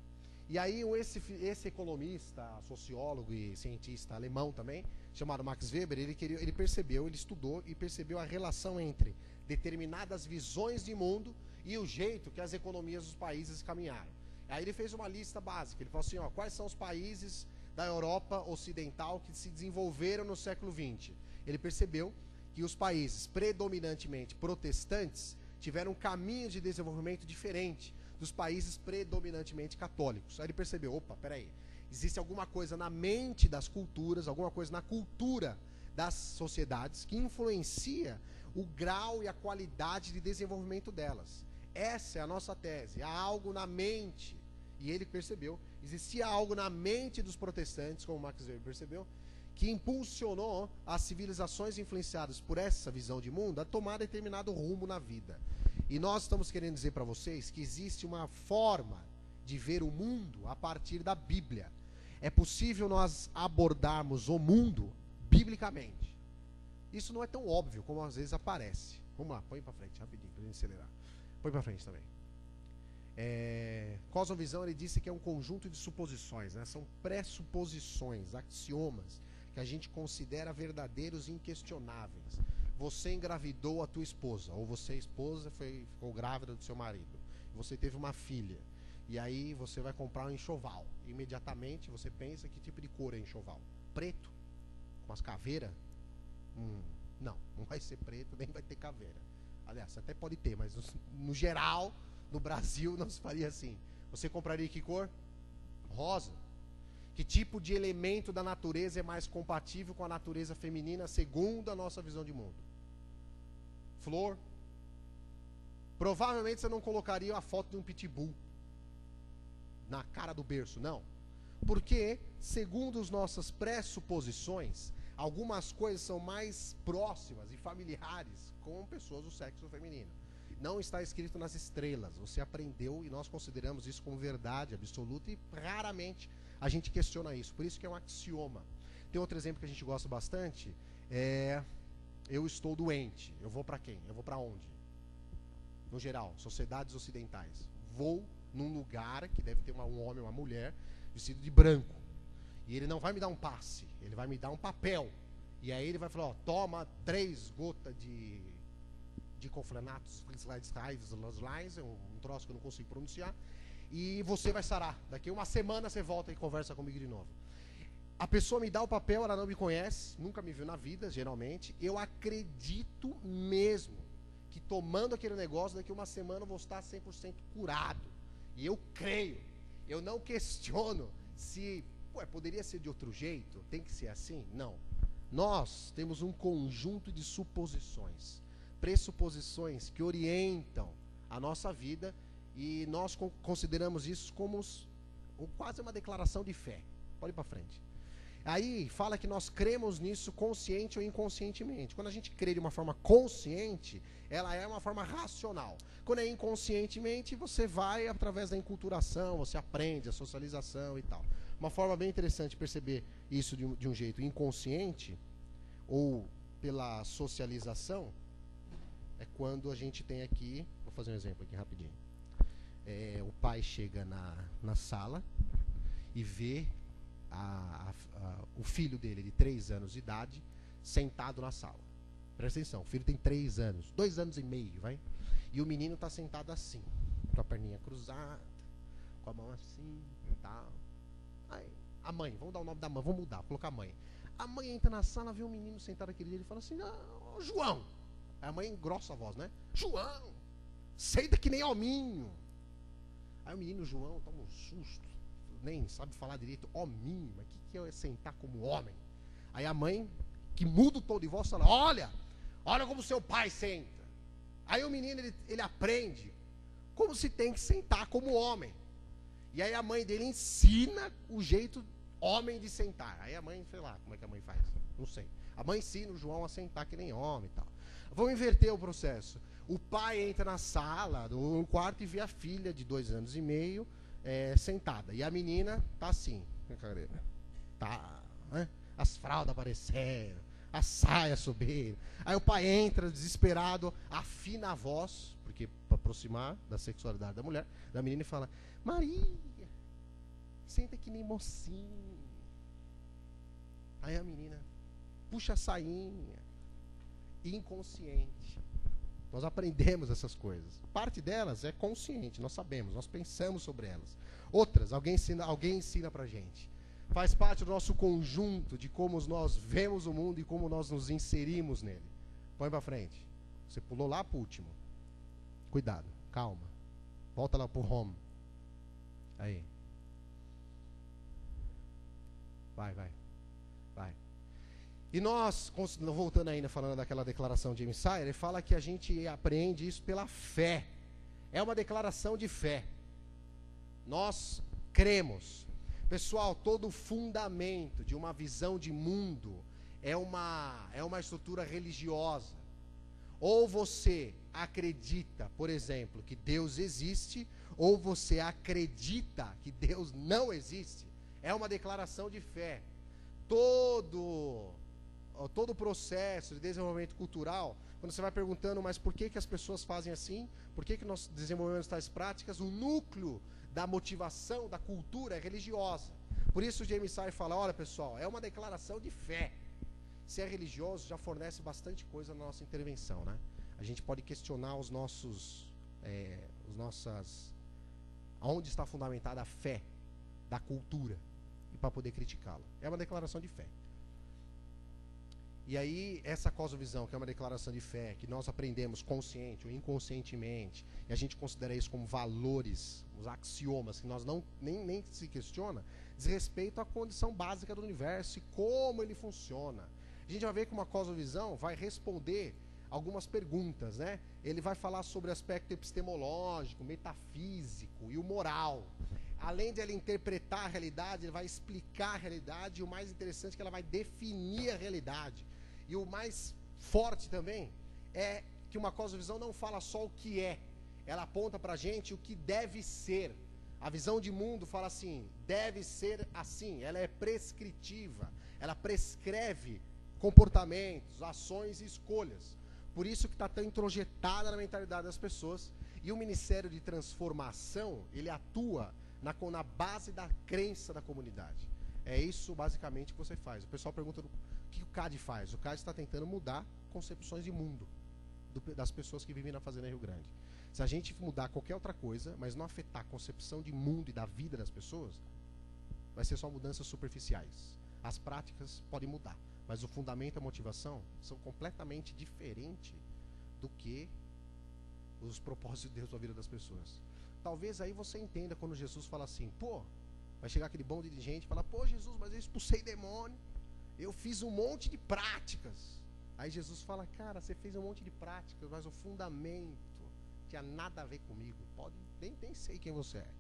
E aí esse economista, sociólogo e cientista alemão também, chamado Max Weber, ele percebeu, ele estudou e percebeu a relação entre determinadas visões de mundo e o jeito que as economias dos países caminharam. Aí ele fez uma lista básica, ele falou assim, ó, quais são os países da Europa Ocidental que se desenvolveram no século XX? Ele percebeu que os países predominantemente protestantes tiveram um caminho de desenvolvimento diferente dos países predominantemente católicos. Aí ele percebeu, opa, peraí, existe alguma coisa na mente das culturas, alguma coisa na cultura das sociedades que influencia o grau e a qualidade de desenvolvimento delas. Essa é a nossa tese, há algo na mente, e ele percebeu, existia algo na mente dos protestantes, como Max Weber percebeu, que impulsionou as civilizações influenciadas por essa visão de mundo a tomar determinado rumo na vida. E nós estamos querendo dizer para vocês que existe uma forma de ver o mundo a partir da Bíblia. É possível nós abordarmos o mundo biblicamente. Isso não é tão óbvio como às vezes aparece. Vamos lá, põe para frente, rapidinho, para a gente acelerar. Põe para frente também. Cosmovisão, ele disse que é um conjunto de suposições, né? São pressuposições, axiomas, que a gente considera verdadeiros e inquestionáveis. Você engravidou a tua esposa, ou você, esposa, ficou grávida do seu marido. Você teve uma filha, e aí você vai comprar um enxoval. Imediatamente você pensa que tipo de cor é enxoval? Preto? Com as caveiras? Não vai ser preto, nem vai ter caveira. Aliás, até pode ter, mas no geral, no Brasil, não se faria assim. Você compraria que cor? Rosa. Que tipo de elemento da natureza é mais compatível com a natureza feminina segundo a nossa visão de mundo? Flor, Provavelmente você não colocaria a foto de um pitbull na cara do berço, não. Porque, segundo as nossas pressuposições, algumas coisas são mais próximas e familiares com pessoas do sexo feminino. Não está escrito nas estrelas. Você aprendeu e nós consideramos isso como verdade absoluta e raramente a gente questiona isso. Por isso que é um axioma. Tem outro exemplo que a gente gosta bastante. Eu estou doente. Eu vou para quem? Eu vou para onde? No geral, sociedades ocidentais. Vou num lugar que deve ter um homem ou uma mulher vestido de branco. E ele não vai me dar um passe, ele vai me dar um papel. E aí ele vai falar, ó, toma 3 gotas de diclofenato, um troço que eu não consigo pronunciar, e você vai sarar. Daqui uma semana você volta e conversa comigo de novo. A pessoa me dá o papel, ela não me conhece, nunca me viu na vida, geralmente. Eu acredito mesmo que tomando aquele negócio, daqui uma semana eu vou estar 100% curado. E eu creio, eu não questiono se poderia ser de outro jeito, tem que ser assim? Não. Nós temos um conjunto de suposições, pressuposições que orientam a nossa vida e nós consideramos isso como quase uma declaração de fé. Pode ir para frente. Aí fala que nós cremos nisso consciente ou inconscientemente. Quando a gente crê de uma forma consciente, ela é uma forma racional. Quando é inconscientemente, você vai através da enculturação, você aprende a socialização e tal. Uma forma bem interessante de perceber isso de um jeito inconsciente ou pela socialização é quando a gente tem aqui, vou fazer um exemplo aqui rapidinho. O pai chega na sala e vê o filho dele, de 3 anos de idade, sentado na sala. Presta atenção, o filho tem 3 anos, 2 anos e meio, vai? E o menino está sentado assim, com a perninha cruzada, com a mão assim, tal. Aí, a mãe, vamos dar o nome da mãe, vamos mudar, colocar a mãe. A mãe entra na sala, vê um menino sentado aquele dia, ele fala assim, João. Aí a mãe engrossa a voz, né? João, senta que nem hominho. Aí o menino João toma um susto, nem sabe falar direito, hominho, mas o que é sentar como homem? Aí a mãe, que muda o tom de voz, fala, olha como seu pai senta. Aí o menino, ele aprende como se tem que sentar como homem. E aí a mãe dele ensina o jeito homem de sentar. Aí a mãe, sei lá, como é que a mãe faz? Não sei. A mãe ensina o João a sentar que nem homem e tal. Vamos inverter o processo. O pai entra na sala, no quarto, e vê a filha de 2 anos e meio sentada. E a menina tá assim, tá, né? As fraldas aparecendo, a saia subindo. Aí o pai entra desesperado, afina a voz, porque para aproximar da sexualidade da mulher, da menina, e fala, Maria, senta que nem mocinho. Aí a menina puxa a sainha, inconsciente. Nós aprendemos essas coisas. Parte delas é consciente, nós sabemos, nós pensamos sobre elas. Outras, alguém ensina pra gente. Faz parte do nosso conjunto de como nós vemos o mundo e como nós nos inserimos nele. Põe pra frente. Você pulou lá pro último. Cuidado, calma. Volta lá pro home. Aí. Vai. E nós, voltando ainda falando daquela declaração de James Sire, ele fala que a gente aprende isso pela fé. É uma declaração de fé. Nós cremos. Pessoal, todo o fundamento de uma visão de mundo é uma estrutura religiosa. Ou você acredita, por exemplo, que Deus existe, ou você acredita que Deus não existe. É uma declaração de fé. Todo o processo de desenvolvimento cultural, quando você vai perguntando, mas por que as pessoas fazem assim? Por que nós desenvolvemos tais práticas? O núcleo da motivação, da cultura é religiosa. Por isso o James Sire fala, olha pessoal, é uma declaração de fé. Se é religioso, já fornece bastante coisa na nossa intervenção, né? A gente pode questionar aonde está fundamentada a fé da cultura, e para poder criticá-la. É uma declaração de fé. E aí, essa cosmovisão, que é uma declaração de fé, que nós aprendemos consciente ou inconscientemente, e a gente considera isso como valores, os axiomas, que nós nem se questiona, diz respeito à condição básica do universo e como ele funciona. A gente vai ver que uma cosmovisão vai responder algumas perguntas, né? Ele vai falar sobre o aspecto epistemológico, metafísico e o moral. Além de ele interpretar a realidade, ele vai explicar a realidade, e o mais interessante é que ela vai definir a realidade. E o mais forte também é que uma cosmovisão não fala só o que é, ela aponta pra gente o que deve ser. A visão de mundo fala assim, deve ser assim, ela é prescritiva, ela prescreve comportamentos, ações e escolhas. Por isso que está tão introjetada na mentalidade das pessoas. E o Ministério de Transformação, ele atua na base da crença da comunidade. É isso basicamente que você faz. O pessoal pergunta o que o CAD faz. O CAD está tentando mudar concepções de mundo das pessoas que vivem na Fazenda Rio Grande. Se a gente mudar qualquer outra coisa, mas não afetar a concepção de mundo e da vida das pessoas, vai ser só mudanças superficiais. As práticas podem mudar, mas o fundamento e a motivação são completamente diferentes do que os propósitos de Deus na vida das pessoas. Talvez aí você entenda quando Jesus fala assim, pô, vai chegar aquele bonde de gente e falar, pô Jesus, mas eu expulsei demônio, eu fiz um monte de práticas. Aí Jesus fala, cara, você fez um monte de práticas, mas o fundamento tinha nada a ver comigo. Nem sei quem você é.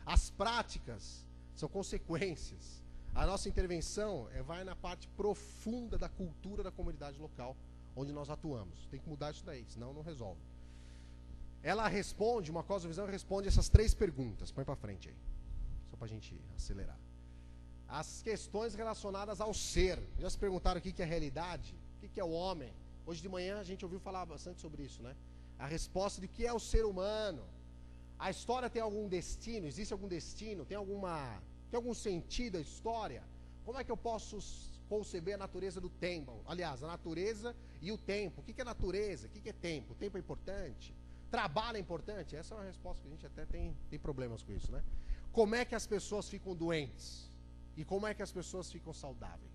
As práticas são consequências. A nossa intervenção vai na parte profunda da cultura da comunidade local, onde nós atuamos. Tem que mudar isso daí, senão não resolve. Ela responde, uma cosmovisão responde essas 3 perguntas. Põe pra frente aí, só pra gente acelerar. As questões relacionadas ao ser. Já se perguntaram o que é realidade? O que é o homem? Hoje de manhã a gente ouviu falar bastante sobre isso, né? A resposta de que é o ser humano. A história tem algum destino? Existe algum destino? Tem algum sentido a história? Como é que eu posso conceber a natureza do tempo? Aliás, a natureza e o tempo. O que é natureza? O que é tempo? O tempo é importante? Trabalho é importante? Essa é uma resposta que a gente até tem problemas com isso, né? Como é que as pessoas ficam doentes? E como é que as pessoas ficam saudáveis?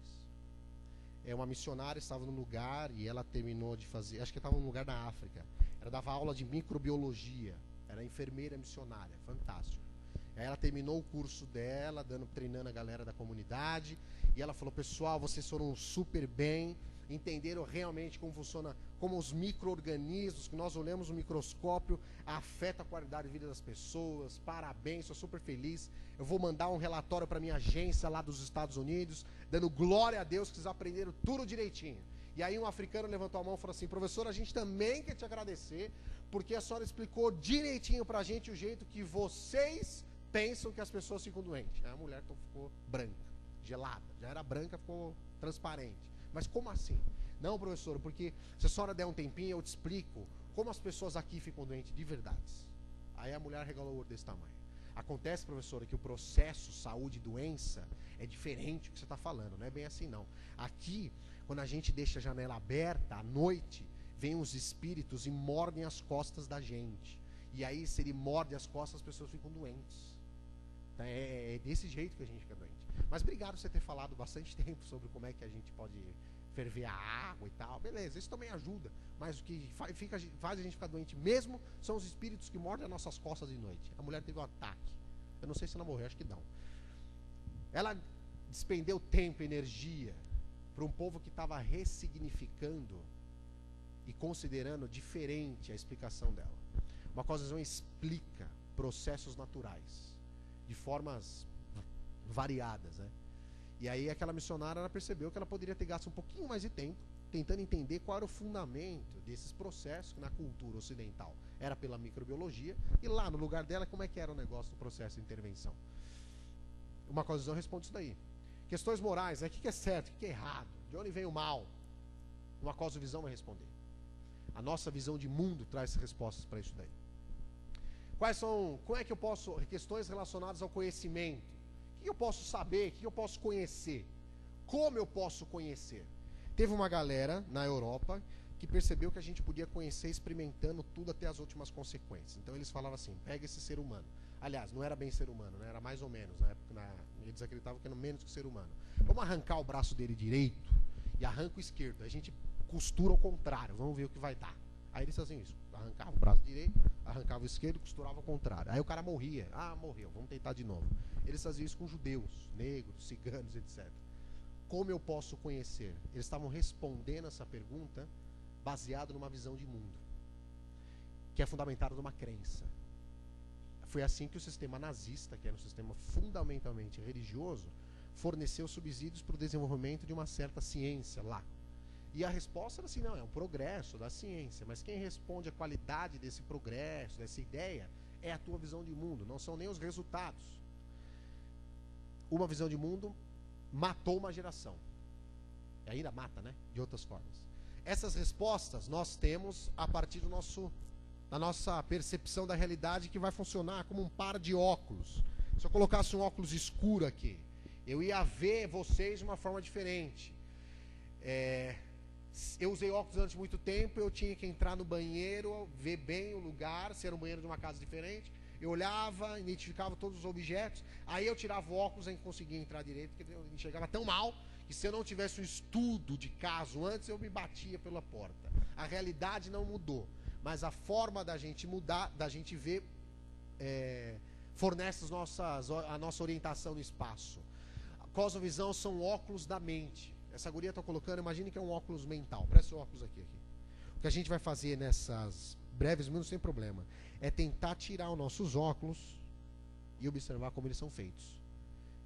Uma missionária estava num lugar e ela terminou de fazer, acho que estava num lugar na África. Ela dava aula de microbiologia, era enfermeira missionária, fantástico. Aí ela terminou o curso dela, treinando a galera da comunidade, e ela falou, pessoal, vocês foram super bem, entenderam realmente como funciona, como os micro-organismos, que nós olhamos no microscópio, afeta a qualidade de vida das pessoas, parabéns, estou super feliz, eu vou mandar um relatório para minha agência lá dos Estados Unidos, dando glória a Deus que vocês aprenderam tudo direitinho. E aí um africano levantou a mão e falou assim, professor, a gente também quer te agradecer, porque a senhora explicou direitinho pra gente o jeito que vocês pensam que as pessoas ficam doentes. Aí a mulher então ficou branca, gelada, já era branca, ficou transparente. Mas como assim? Não, professor, porque se a senhora der um tempinho, eu te explico como as pessoas aqui ficam doentes de verdade. Aí a mulher regalou o olho desse tamanho. Acontece, professora, que o processo saúde e doença é diferente do que você está falando, não é bem assim não. Aqui, quando a gente deixa a janela aberta, à noite, vem os espíritos e mordem as costas da gente. E aí, se ele morde as costas, as pessoas ficam doentes. É desse jeito que a gente fica doente. Mas obrigado por você ter falado bastante tempo sobre como é que a gente pode ferver a água e tal. Beleza, isso também ajuda. Mas o que faz a gente ficar doente mesmo são os espíritos que mordem as nossas costas de noite. A mulher teve um ataque. Eu não sei se ela morreu, acho que não. Ela despendeu tempo e energia para um povo que estava ressignificando e considerando diferente a explicação dela. Uma cosmovisão explica processos naturais de formas variadas, né? E aí aquela missionária, ela percebeu que ela poderia ter gasto um pouquinho mais de tempo tentando entender qual era o fundamento desses processos que na cultura ocidental era pela microbiologia, e lá no lugar dela como é que era o negócio do processo de intervenção. Uma cosmovisão responde isso daí. Questões morais, né? O que é certo, o que é errado, de onde vem o mal? Uma cosmovisão vai responder. A nossa visão de mundo traz respostas para isso daí. Como é que eu posso, questões relacionadas ao conhecimento, o que eu posso saber, o que eu posso conhecer, como eu posso conhecer? Teve uma galera na Europa que percebeu que a gente podia conhecer experimentando tudo até as últimas consequências. Então eles falavam assim, pega esse ser humano. Aliás, não era bem ser humano, né? Era mais ou menos, na época eles acreditavam que era menos que ser humano. Vamos arrancar o braço dele direito e arranca o esquerdo, a gente costura ao contrário, vamos ver o que vai dar. Aí eles faziam isso, arrancava o braço direito, arrancava o esquerdo, costurava ao contrário. Aí o cara morria, morreu, vamos tentar de novo. Eles faziam isso com judeus, negros, ciganos, etc. Como eu posso conhecer? Eles estavam respondendo essa pergunta baseado numa visão de mundo, que é fundamentado numa crença. Foi assim que o sistema nazista, que era um sistema fundamentalmente religioso, forneceu subsídios para o desenvolvimento de uma certa ciência lá. E a resposta era assim, não, é um progresso da ciência, mas quem responde a qualidade desse progresso, dessa ideia, é a tua visão de mundo, não são nem os resultados. Uma visão de mundo matou uma geração. E ainda mata, né? De outras formas. Essas respostas nós temos a partir da nossa percepção da realidade, que vai funcionar como um par de óculos. Se eu colocasse um óculos escuro aqui, eu ia ver vocês de uma forma diferente. Eu usei óculos durante muito tempo, eu tinha que entrar no banheiro, ver bem o lugar, se era um banheiro de uma casa diferente. Eu olhava, identificava todos os objetos, aí eu tirava o óculos e conseguia entrar direito, porque eu enxergava tão mal que se eu não tivesse um estudo de caso antes, eu me batia pela porta. A realidade não mudou, mas a forma da gente mudar, da gente ver, fornece a nossa orientação no espaço. A cosmovisão são óculos da mente. Essa guria está colocando, imagine que é um óculos mental. Presta o óculos aqui. O que a gente vai fazer nessas breves minutos, sem problema, é tentar tirar os nossos óculos e observar como eles são feitos.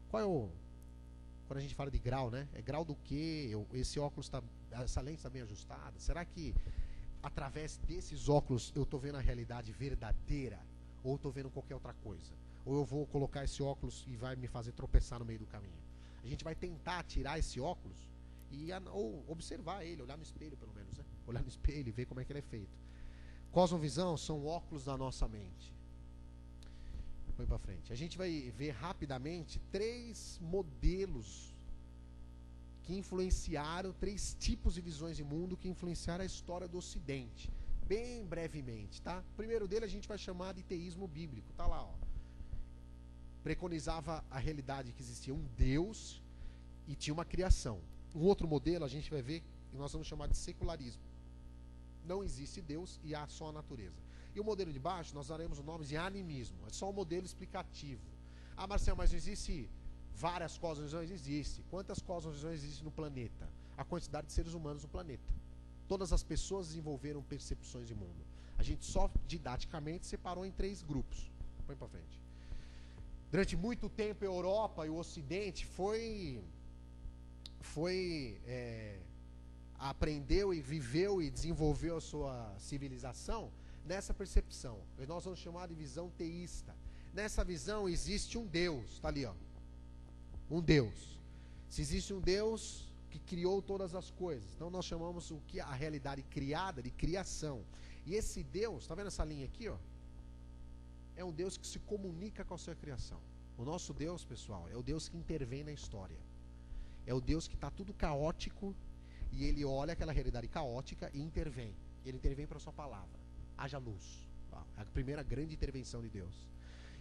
Quando a gente fala de grau, né? É grau do quê? Esse óculos essa lente está bem ajustada? Será que através desses óculos eu estou vendo a realidade verdadeira? Ou estou vendo qualquer outra coisa? Ou eu vou colocar esse óculos e vai me fazer tropeçar no meio do caminho? A gente vai tentar tirar esse óculos ou observar ele, olhar no espelho pelo menos, né? Olhar no espelho e ver como é que ele é feito. Cosmovisão são óculos da nossa mente. Põe para frente. A gente vai ver rapidamente 3 modelos que influenciaram, 3 tipos de visões de mundo que influenciaram a história do Ocidente. Bem brevemente, tá? O primeiro dele a gente vai chamar de teísmo bíblico. Tá lá, ó. Preconizava a realidade que existia um Deus e tinha uma criação. Um outro modelo a gente vai ver que nós vamos chamar de secularismo. Não existe Deus e há só a natureza. E o modelo de baixo nós daremos o nome de animismo. É só um modelo explicativo. Ah, Marcelo, mas existe várias cosmovisões? Existe. Quantas cosmovisões existem no planeta? A quantidade de seres humanos no planeta. Todas as pessoas desenvolveram percepções de mundo. A gente só didaticamente separou em 3 grupos. Põe para frente. Durante muito tempo a Europa e o Ocidente aprendeu e viveu e desenvolveu a sua civilização nessa percepção. Nós vamos chamar de visão teísta. Nessa visão existe um Deus, está ali, ó. Um Deus. Se existe um Deus que criou todas as coisas, então nós chamamos o que a realidade criada de criação. E esse Deus, está vendo essa linha aqui, ó? É um Deus que se comunica com a sua criação. O nosso Deus, pessoal, é o Deus que intervém na história. É o Deus que está tudo caótico e ele olha aquela realidade caótica e intervém. Ele intervém para a sua palavra. Haja luz. É a primeira grande intervenção de Deus.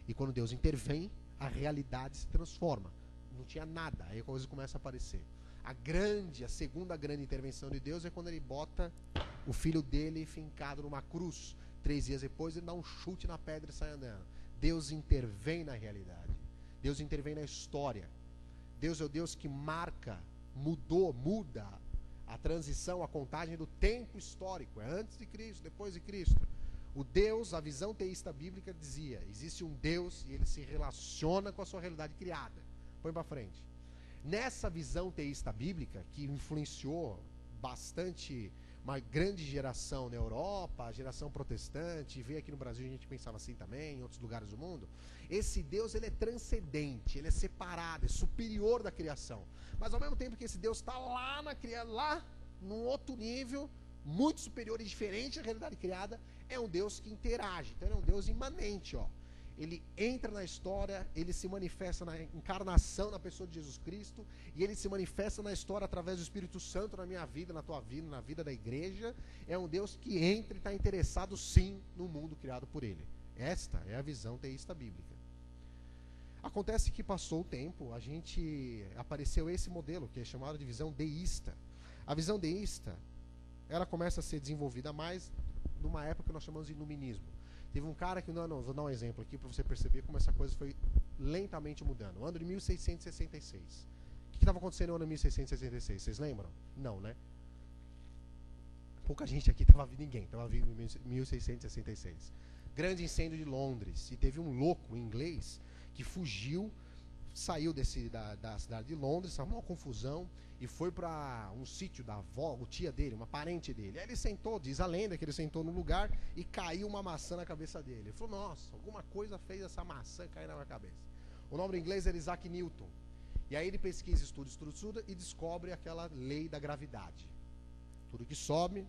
E quando Deus intervém, a realidade se transforma. Não tinha nada, aí a coisa começa a aparecer. A segunda grande intervenção de Deus é quando ele bota o filho dele fincado numa cruz. 3 dias depois ele dá um chute na pedra e sai andando. Deus intervém na realidade. Deus intervém na história. Deus é o Deus que muda a transição, a contagem do tempo histórico. É antes de Cristo, depois de Cristo. O Deus, a visão teísta bíblica dizia, existe um Deus e ele se relaciona com a sua realidade criada. Põe para frente. Nessa visão teísta bíblica, que influenciou bastante uma grande geração na Europa, a geração protestante, veio aqui no Brasil a gente pensava assim também, em outros lugares do mundo, esse Deus ele é transcendente, ele é separado, é superior da criação. Mas ao mesmo tempo que esse Deus está lá num outro nível, muito superior e diferente da realidade criada, é um Deus que interage, então ele é um Deus imanente, ó. Ele entra na história, ele se manifesta na encarnação na pessoa de Jesus Cristo, e ele se manifesta na história através do Espírito Santo na minha vida, na tua vida, na vida da igreja. É um Deus que entra e está interessado sim no mundo criado por ele. Esta é a visão teísta bíblica. Acontece que passou o tempo, apareceu esse modelo, que é chamado de visão deísta. A visão deísta, ela começa a ser desenvolvida mais numa época que nós chamamos de iluminismo. Teve um cara que, vou dar um exemplo aqui para você perceber como essa coisa foi lentamente mudando. O ano de 1666. O que estava acontecendo no ano de 1666? Vocês lembram? Não, né? pouca gente aqui estava vivo, ninguém, estava vivo em 1666. Grande incêndio de Londres, e teve um louco inglês que fugiu, saiu da cidade de Londres, arrumou uma confusão, e foi para um sítio da avó, o tia dele, uma parente dele. Aí ele sentou, diz a lenda que ele sentou no lugar e caiu uma maçã na cabeça dele. Ele falou, nossa, alguma coisa fez essa maçã cair na minha cabeça. O nome em inglês era Isaac Newton. E aí ele pesquisa, estuda e descobre aquela lei da gravidade. Tudo que sobe,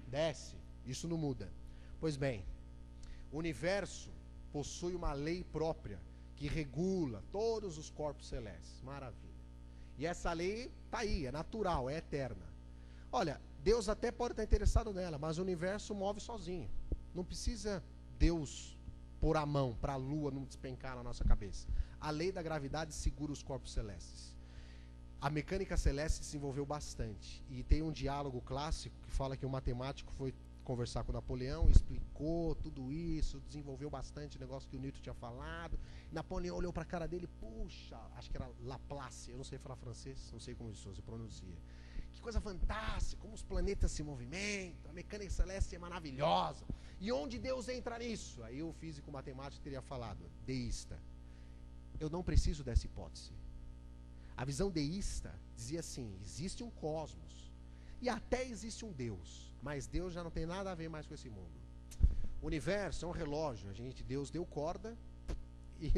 desce. Isso não muda. Pois bem, o universo possui uma lei própria que regula todos os corpos celestes. Maravilha. E essa lei está aí, é natural, é eterna. Olha, Deus até pode estar interessado nela, mas o universo move sozinho. Não precisa Deus pôr a mão para a lua não despencar na nossa cabeça. A lei da gravidade segura os corpos celestes. A mecânica celeste desenvolveu bastante. E tem um diálogo clássico que fala que um matemático foi conversar com Napoleão, explicou tudo isso, desenvolveu bastante o negócio que o Newton tinha falado. Napoleão olhou para a cara dele, puxa, acho que era Laplace, eu não sei falar francês, não sei como isso se pronuncia. Que coisa fantástica, como os planetas se movimentam, a mecânica celeste é maravilhosa. E onde Deus entra nisso? Aí o físico matemático teria falado, deísta. Eu não preciso dessa hipótese. A visão deísta dizia assim, existe um cosmos, e até existe um Deus, mas Deus já não tem nada a ver mais com esse mundo. O universo é um relógio, Deus deu corda e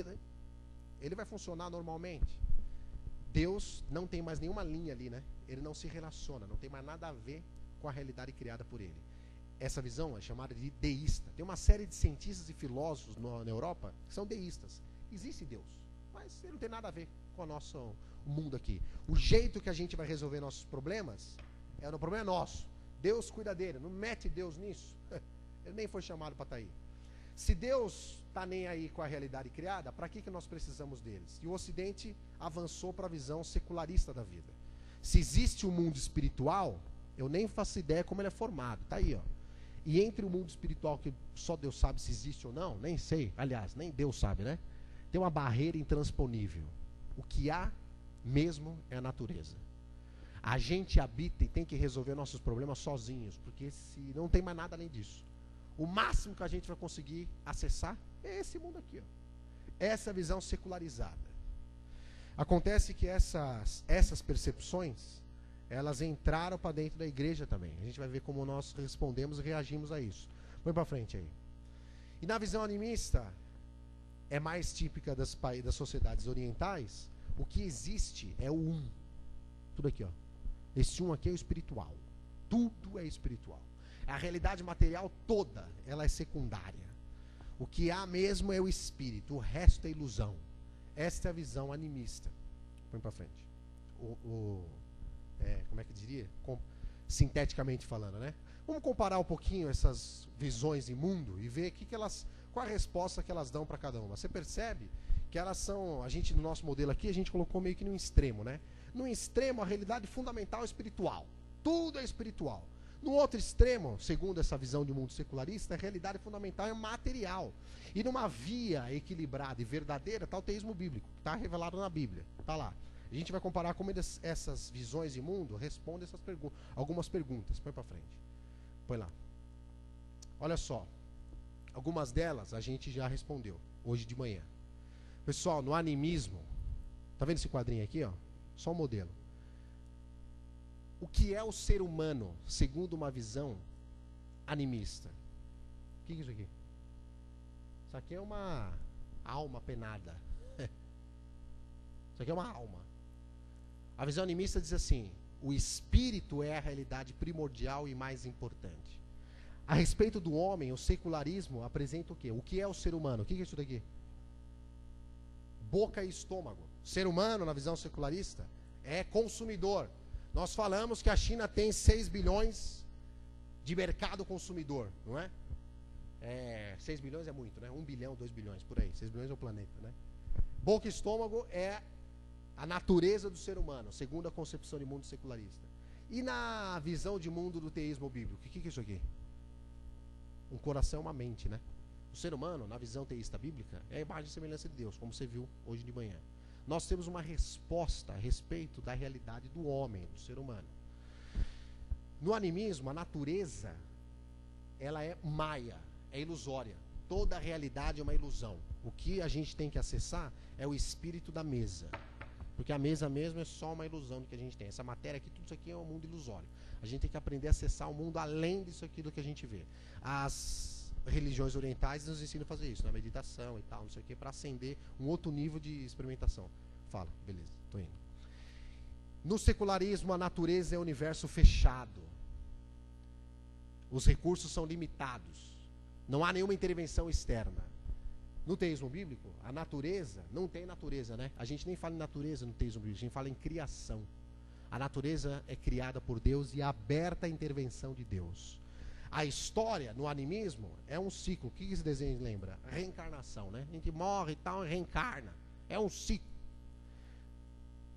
ele vai funcionar normalmente. Deus não tem mais nenhuma linha ali, né? Ele não se relaciona, não tem mais nada a ver com a realidade criada por ele. Essa visão é chamada de deísta. Tem uma série de cientistas e filósofos na Europa que são deístas. Existe Deus, mas ele não tem nada a ver com o nosso mundo aqui. O jeito que a gente vai resolver nossos problemas, o problema é nosso. Deus cuida dele, não mete Deus nisso. Ele nem foi chamado para estar aí. Se Deus está nem aí com a realidade criada, para que nós precisamos deles? E o Ocidente avançou para a visão secularista da vida. Se existe um mundo espiritual, eu nem faço ideia como ele é formado. Está aí, ó. E entre o mundo espiritual, que só Deus sabe se existe ou não, nem sei. Aliás, nem Deus sabe, né? Tem uma barreira intransponível. O que há mesmo é a natureza. A gente habita e tem que resolver nossos problemas sozinhos, porque se não tem mais nada além disso. O máximo que a gente vai conseguir acessar é esse mundo aqui, ó. Essa visão secularizada. Acontece que essas percepções, elas entraram para dentro da igreja também. A gente vai ver como nós respondemos e reagimos a isso. Põe para frente aí. E na visão animista, é mais típica das sociedades orientais, o que existe é o um. Tudo aqui, ó. Esse um aqui é o espiritual. Tudo é espiritual. A realidade material toda, ela é secundária. O que há mesmo é o espírito, o resto é ilusão. Esta é a visão animista. Põe para frente. Como é que diria? Sinteticamente falando, né? Vamos comparar um pouquinho essas visões de mundo e ver qual a resposta que elas dão para cada uma. Você percebe que elas são, no nosso modelo aqui, a gente colocou meio que num extremo, né? No extremo, a realidade fundamental é espiritual. Tudo é espiritual. No outro extremo, segundo essa visão de mundo secularista, a realidade fundamental é material. E numa via equilibrada e verdadeira está o teísmo bíblico, que está revelado na Bíblia. Está lá. A gente vai comparar como essas visões de mundo respondem algumas perguntas. Põe para frente. Põe lá. Olha só. Algumas delas a gente já respondeu hoje de manhã. Pessoal, no animismo, tá vendo esse quadrinho aqui, ó? Só um modelo. O que é o ser humano, segundo uma visão animista? O que é isso aqui? Isso aqui é uma alma penada. Isso aqui é uma alma. A visão animista diz assim: o espírito é a realidade primordial e mais importante. A respeito do homem, o secularismo apresenta o quê? O que é o ser humano? O que é isso daqui? Boca e estômago. O ser humano, na visão secularista, é consumidor. Nós falamos que a China tem 6 bilhões de mercado consumidor, não é? 6 bilhões é muito, né? 1 bilhão, 2 bilhões, por aí. 6 bilhões é o planeta, né? Boca e estômago é a natureza do ser humano, segundo a concepção de mundo secularista. E na visão de mundo do teísmo bíblico, o que é isso aqui? Um coração, uma mente, né? O ser humano, na visão teísta bíblica, é a imagem e semelhança de Deus, como você viu hoje de manhã. Nós temos uma resposta a respeito da realidade do homem, do ser humano. No animismo, a natureza, ela é maia, é ilusória. Toda a realidade é uma ilusão. O que a gente tem que acessar é o espírito da mesa. Porque a mesa mesmo é só uma ilusão que a gente tem. Essa matéria aqui, tudo isso aqui é um mundo ilusório. A gente tem que aprender a acessar o mundo além disso aquilo que a gente vê. As religiões orientais nos ensinam a fazer isso, na meditação e tal, não sei o que, para ascender um outro nível de experimentação. Fala, beleza, tô indo. No secularismo, a natureza é um universo fechado. Os recursos são limitados. Não há nenhuma intervenção externa. No teísmo bíblico, a natureza, não tem natureza, né? A gente nem fala em natureza no teísmo bíblico, a gente fala em criação. A natureza é criada por Deus e aberta à intervenção de Deus. A história, no animismo, é um ciclo. O que esse desenho lembra? Reencarnação, né? A gente morre e tal, e reencarna. É um ciclo.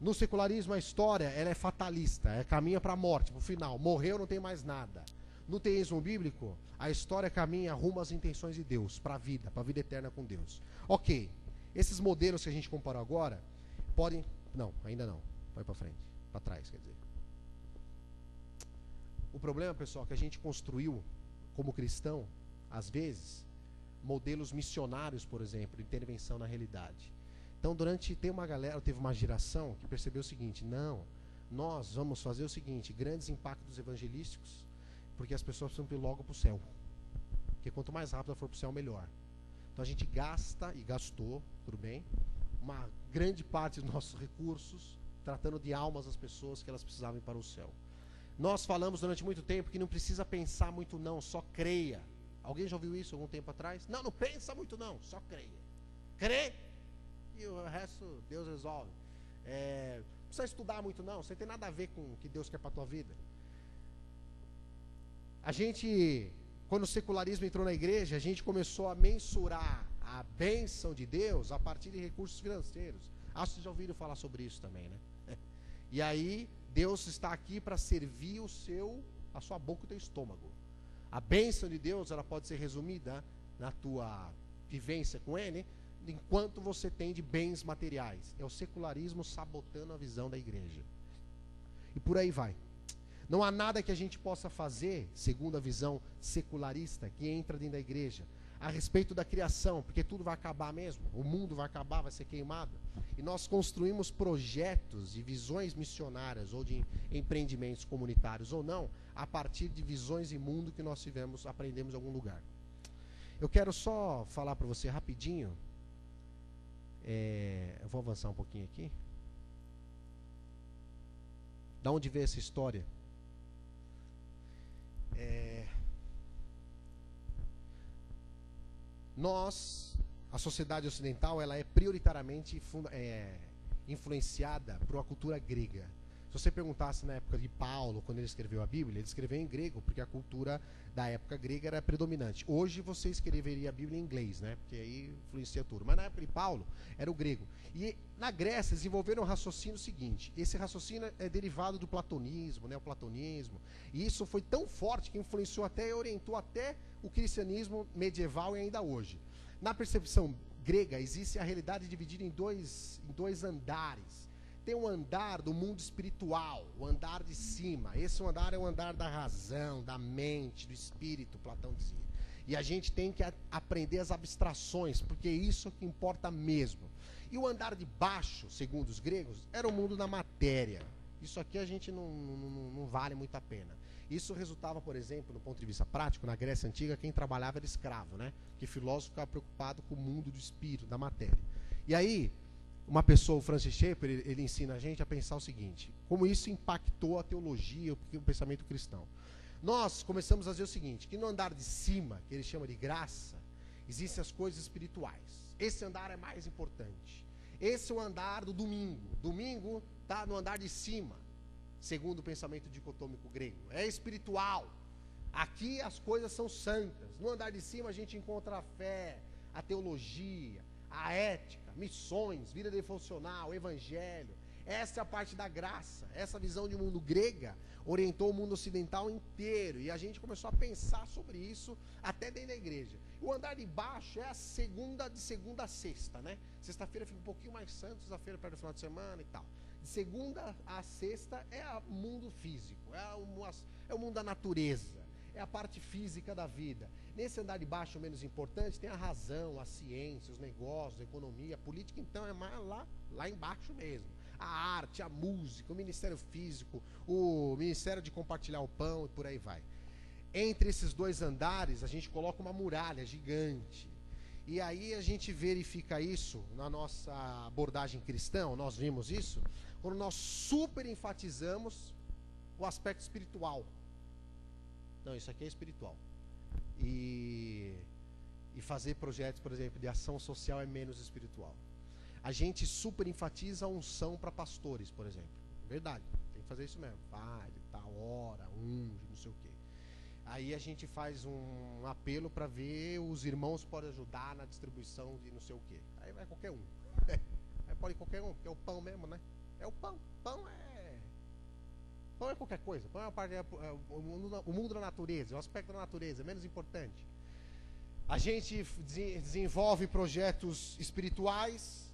No secularismo, a história ela é fatalista, caminha para a morte, para o final. Morreu, não tem mais nada. No teísmo bíblico, a história caminha rumo às intenções de Deus, para a vida eterna com Deus. Ok, esses modelos que a gente comparou agora, podem... Não, ainda não. Vai para frente, para trás, quer dizer. O problema, pessoal, é que a gente construiu, como cristão, às vezes, modelos missionários, por exemplo, de intervenção na realidade. Então, teve uma geração que percebeu o seguinte, não, nós vamos fazer o seguinte, grandes impactos evangelísticos, porque as pessoas precisam ir logo para o céu. Porque quanto mais rápido for para o céu, melhor. Então a gente gasta, e gastou, tudo bem, uma grande parte dos nossos recursos tratando de almas das pessoas que elas precisavam ir para o céu. Nós falamos durante muito tempo que não precisa pensar muito não, só creia. Alguém já ouviu isso algum tempo atrás? Não, não pensa muito não, só creia. Crê e o resto Deus resolve. Não precisa estudar muito não, você não tem nada a ver com o que Deus quer para a tua vida. A gente, quando o secularismo entrou na igreja, a gente começou a mensurar a bênção de Deus a partir de recursos financeiros. Acho que vocês já ouviram falar sobre isso também, né? E aí, Deus está aqui para servir a sua boca e o teu estômago. A bênção de Deus, ela pode ser resumida na tua vivência com Ele, enquanto você tem de bens materiais. É o secularismo sabotando a visão da igreja. E por aí vai. Não há nada que a gente possa fazer, segundo a visão secularista, que entra dentro da igreja, a respeito da criação, porque tudo vai acabar mesmo, o mundo vai acabar, vai ser queimado. E nós construímos projetos e visões missionárias, ou de empreendimentos comunitários, ou não, a partir de visões de mundo que nós aprendemos em algum lugar. Eu quero só falar para você rapidinho, eu vou avançar um pouquinho aqui. Da onde veio essa história? A sociedade ocidental, ela é prioritariamente influenciada por uma cultura grega. Se você perguntasse na época de Paulo, quando ele escreveu a Bíblia, ele escreveu em grego, porque a cultura da época grega era predominante. Hoje você escreveria a Bíblia em inglês, né? Porque aí influencia tudo. Mas na época de Paulo, era o grego. E na Grécia desenvolveram um raciocínio seguinte. Esse raciocínio é derivado do platonismo, né? O platonismo. E isso foi tão forte que influenciou até e orientou até o cristianismo medieval e ainda hoje. Na percepção grega, existe a realidade dividida em dois andares. Tem um andar do mundo espiritual, o andar de cima. Esse andar é o andar da razão, da mente, do espírito, Platão dizia. E a gente tem que aprender as abstrações, porque é isso que importa mesmo. E o andar de baixo, segundo os gregos, era o mundo da matéria. Isso aqui a gente não vale muito a pena. Isso resultava, por exemplo, do ponto de vista prático, na Grécia Antiga, quem trabalhava era escravo, né? Porque filósofo ficava preocupado com o mundo do espírito, da matéria. E aí, uma pessoa, o Francis Schaeffer, ele ensina a gente a pensar o seguinte, como isso impactou a teologia, o pensamento cristão. Nós começamos a dizer o seguinte, que no andar de cima, que ele chama de graça, existem as coisas espirituais. Esse andar é mais importante. Esse é o andar do domingo. Domingo está no andar de cima, segundo o pensamento dicotômico grego. É espiritual. Aqui as coisas são santas. No andar de cima a gente encontra a fé, a teologia, a ética, missões, vida devocional, evangelho. Essa é a parte da graça. Essa visão de mundo grega orientou o mundo ocidental inteiro. E a gente começou a pensar sobre isso até dentro da igreja. O andar de baixo é a segunda, de segunda a sexta, né? Sexta-feira fica um pouquinho mais santo, sexta-feira perto do final de semana e tal. De segunda a sexta é o mundo físico, é o mundo da natureza, é a parte física da vida. Nesse andar de baixo, menos importante, tem a razão, a ciência, os negócios, a economia, a política, então é mais lá embaixo mesmo. A arte, a música, o ministério físico, o ministério de compartilhar o pão e por aí vai. Entre esses dois andares, a gente coloca uma muralha gigante. E aí a gente verifica isso na nossa abordagem cristã, nós vimos isso, quando nós super enfatizamos o aspecto espiritual. Não, isso aqui é espiritual. E fazer projetos, por exemplo, de ação social é menos espiritual. A gente super enfatiza a unção para pastores, por exemplo. Verdade, tem que fazer isso mesmo. Vai, tal hora, unge, não sei o quê. Aí a gente faz um apelo para ver os irmãos podem ajudar na distribuição de não sei o quê. Aí vai qualquer um. Aí pode ir qualquer um, porque é o pão mesmo, né? É o pão. Pão é qualquer coisa. Pão é uma parte, o mundo da natureza, o aspecto da natureza, é menos importante. A gente desenvolve projetos espirituais.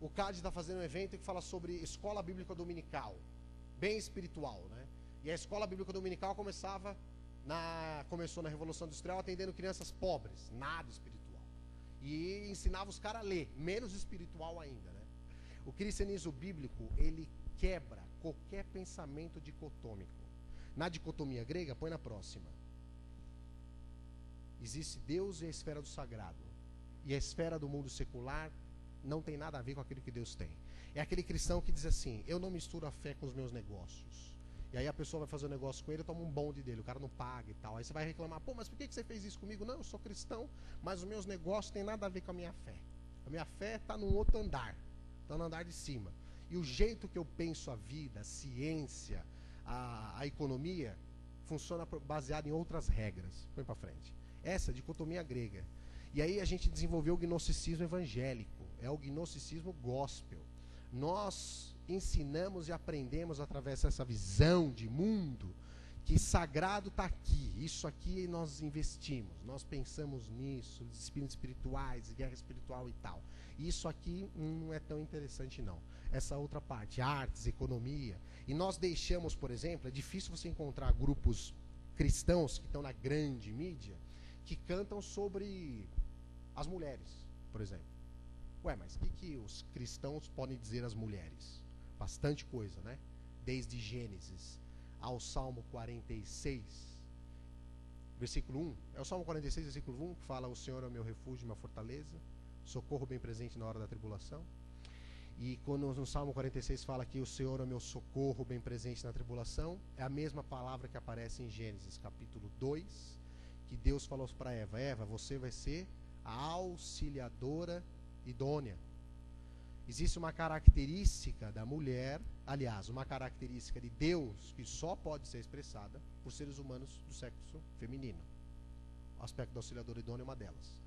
O CAD está fazendo um evento que fala sobre escola bíblica dominical. Bem espiritual, né? E a escola bíblica dominical começou na Revolução Industrial atendendo crianças pobres, nada espiritual. E ensinava os caras a ler, menos espiritual ainda, né? O cristianismo bíblico, ele quebra qualquer pensamento dicotômico. Na dicotomia grega, põe na próxima. Existe Deus e a esfera do sagrado. E a esfera do mundo secular não tem nada a ver com aquilo que Deus tem. É aquele cristão que diz assim, eu não misturo a fé com os meus negócios. E aí a pessoa vai fazer um negócio com ele, toma um bonde dele, o cara não paga e tal. Aí você vai reclamar, pô, mas por que você fez isso comigo? Não, eu sou cristão, mas os meus negócios têm nada a ver com a minha fé. A minha fé está num outro andar, está no andar de cima. E o jeito que eu penso a vida, a ciência, a economia, funciona baseado em outras regras. Põe para frente. Essa é a dicotomia grega. E aí a gente desenvolveu o gnosticismo evangélico, é o gnosticismo gospel. Nós ensinamos e aprendemos através dessa visão de mundo que sagrado está aqui, isso aqui nós investimos, nós pensamos nisso, disciplinas espirituais, guerra espiritual e tal. Isso aqui não é tão interessante não. Essa outra parte, artes, economia. E nós deixamos, por exemplo, é difícil você encontrar grupos cristãos que estão na grande mídia que cantam sobre as mulheres, por exemplo. Ué, mas o que os cristãos podem dizer às mulheres? Bastante coisa, né? Desde Gênesis ao Salmo 46, versículo 1. É o Salmo 46, versículo 1, que fala: o Senhor é o meu refúgio e minha fortaleza, socorro bem presente na hora da tribulação. E quando no Salmo 46 fala que o Senhor é o meu socorro bem presente na tribulação, é a mesma palavra que aparece em Gênesis, capítulo 2, que Deus falou para Eva: Eva, você vai ser a auxiliadora idônea. Existe uma característica da mulher, aliás, uma característica de Deus que só pode ser expressada por seres humanos do sexo feminino. O aspecto da auxiliadora idônea é uma delas.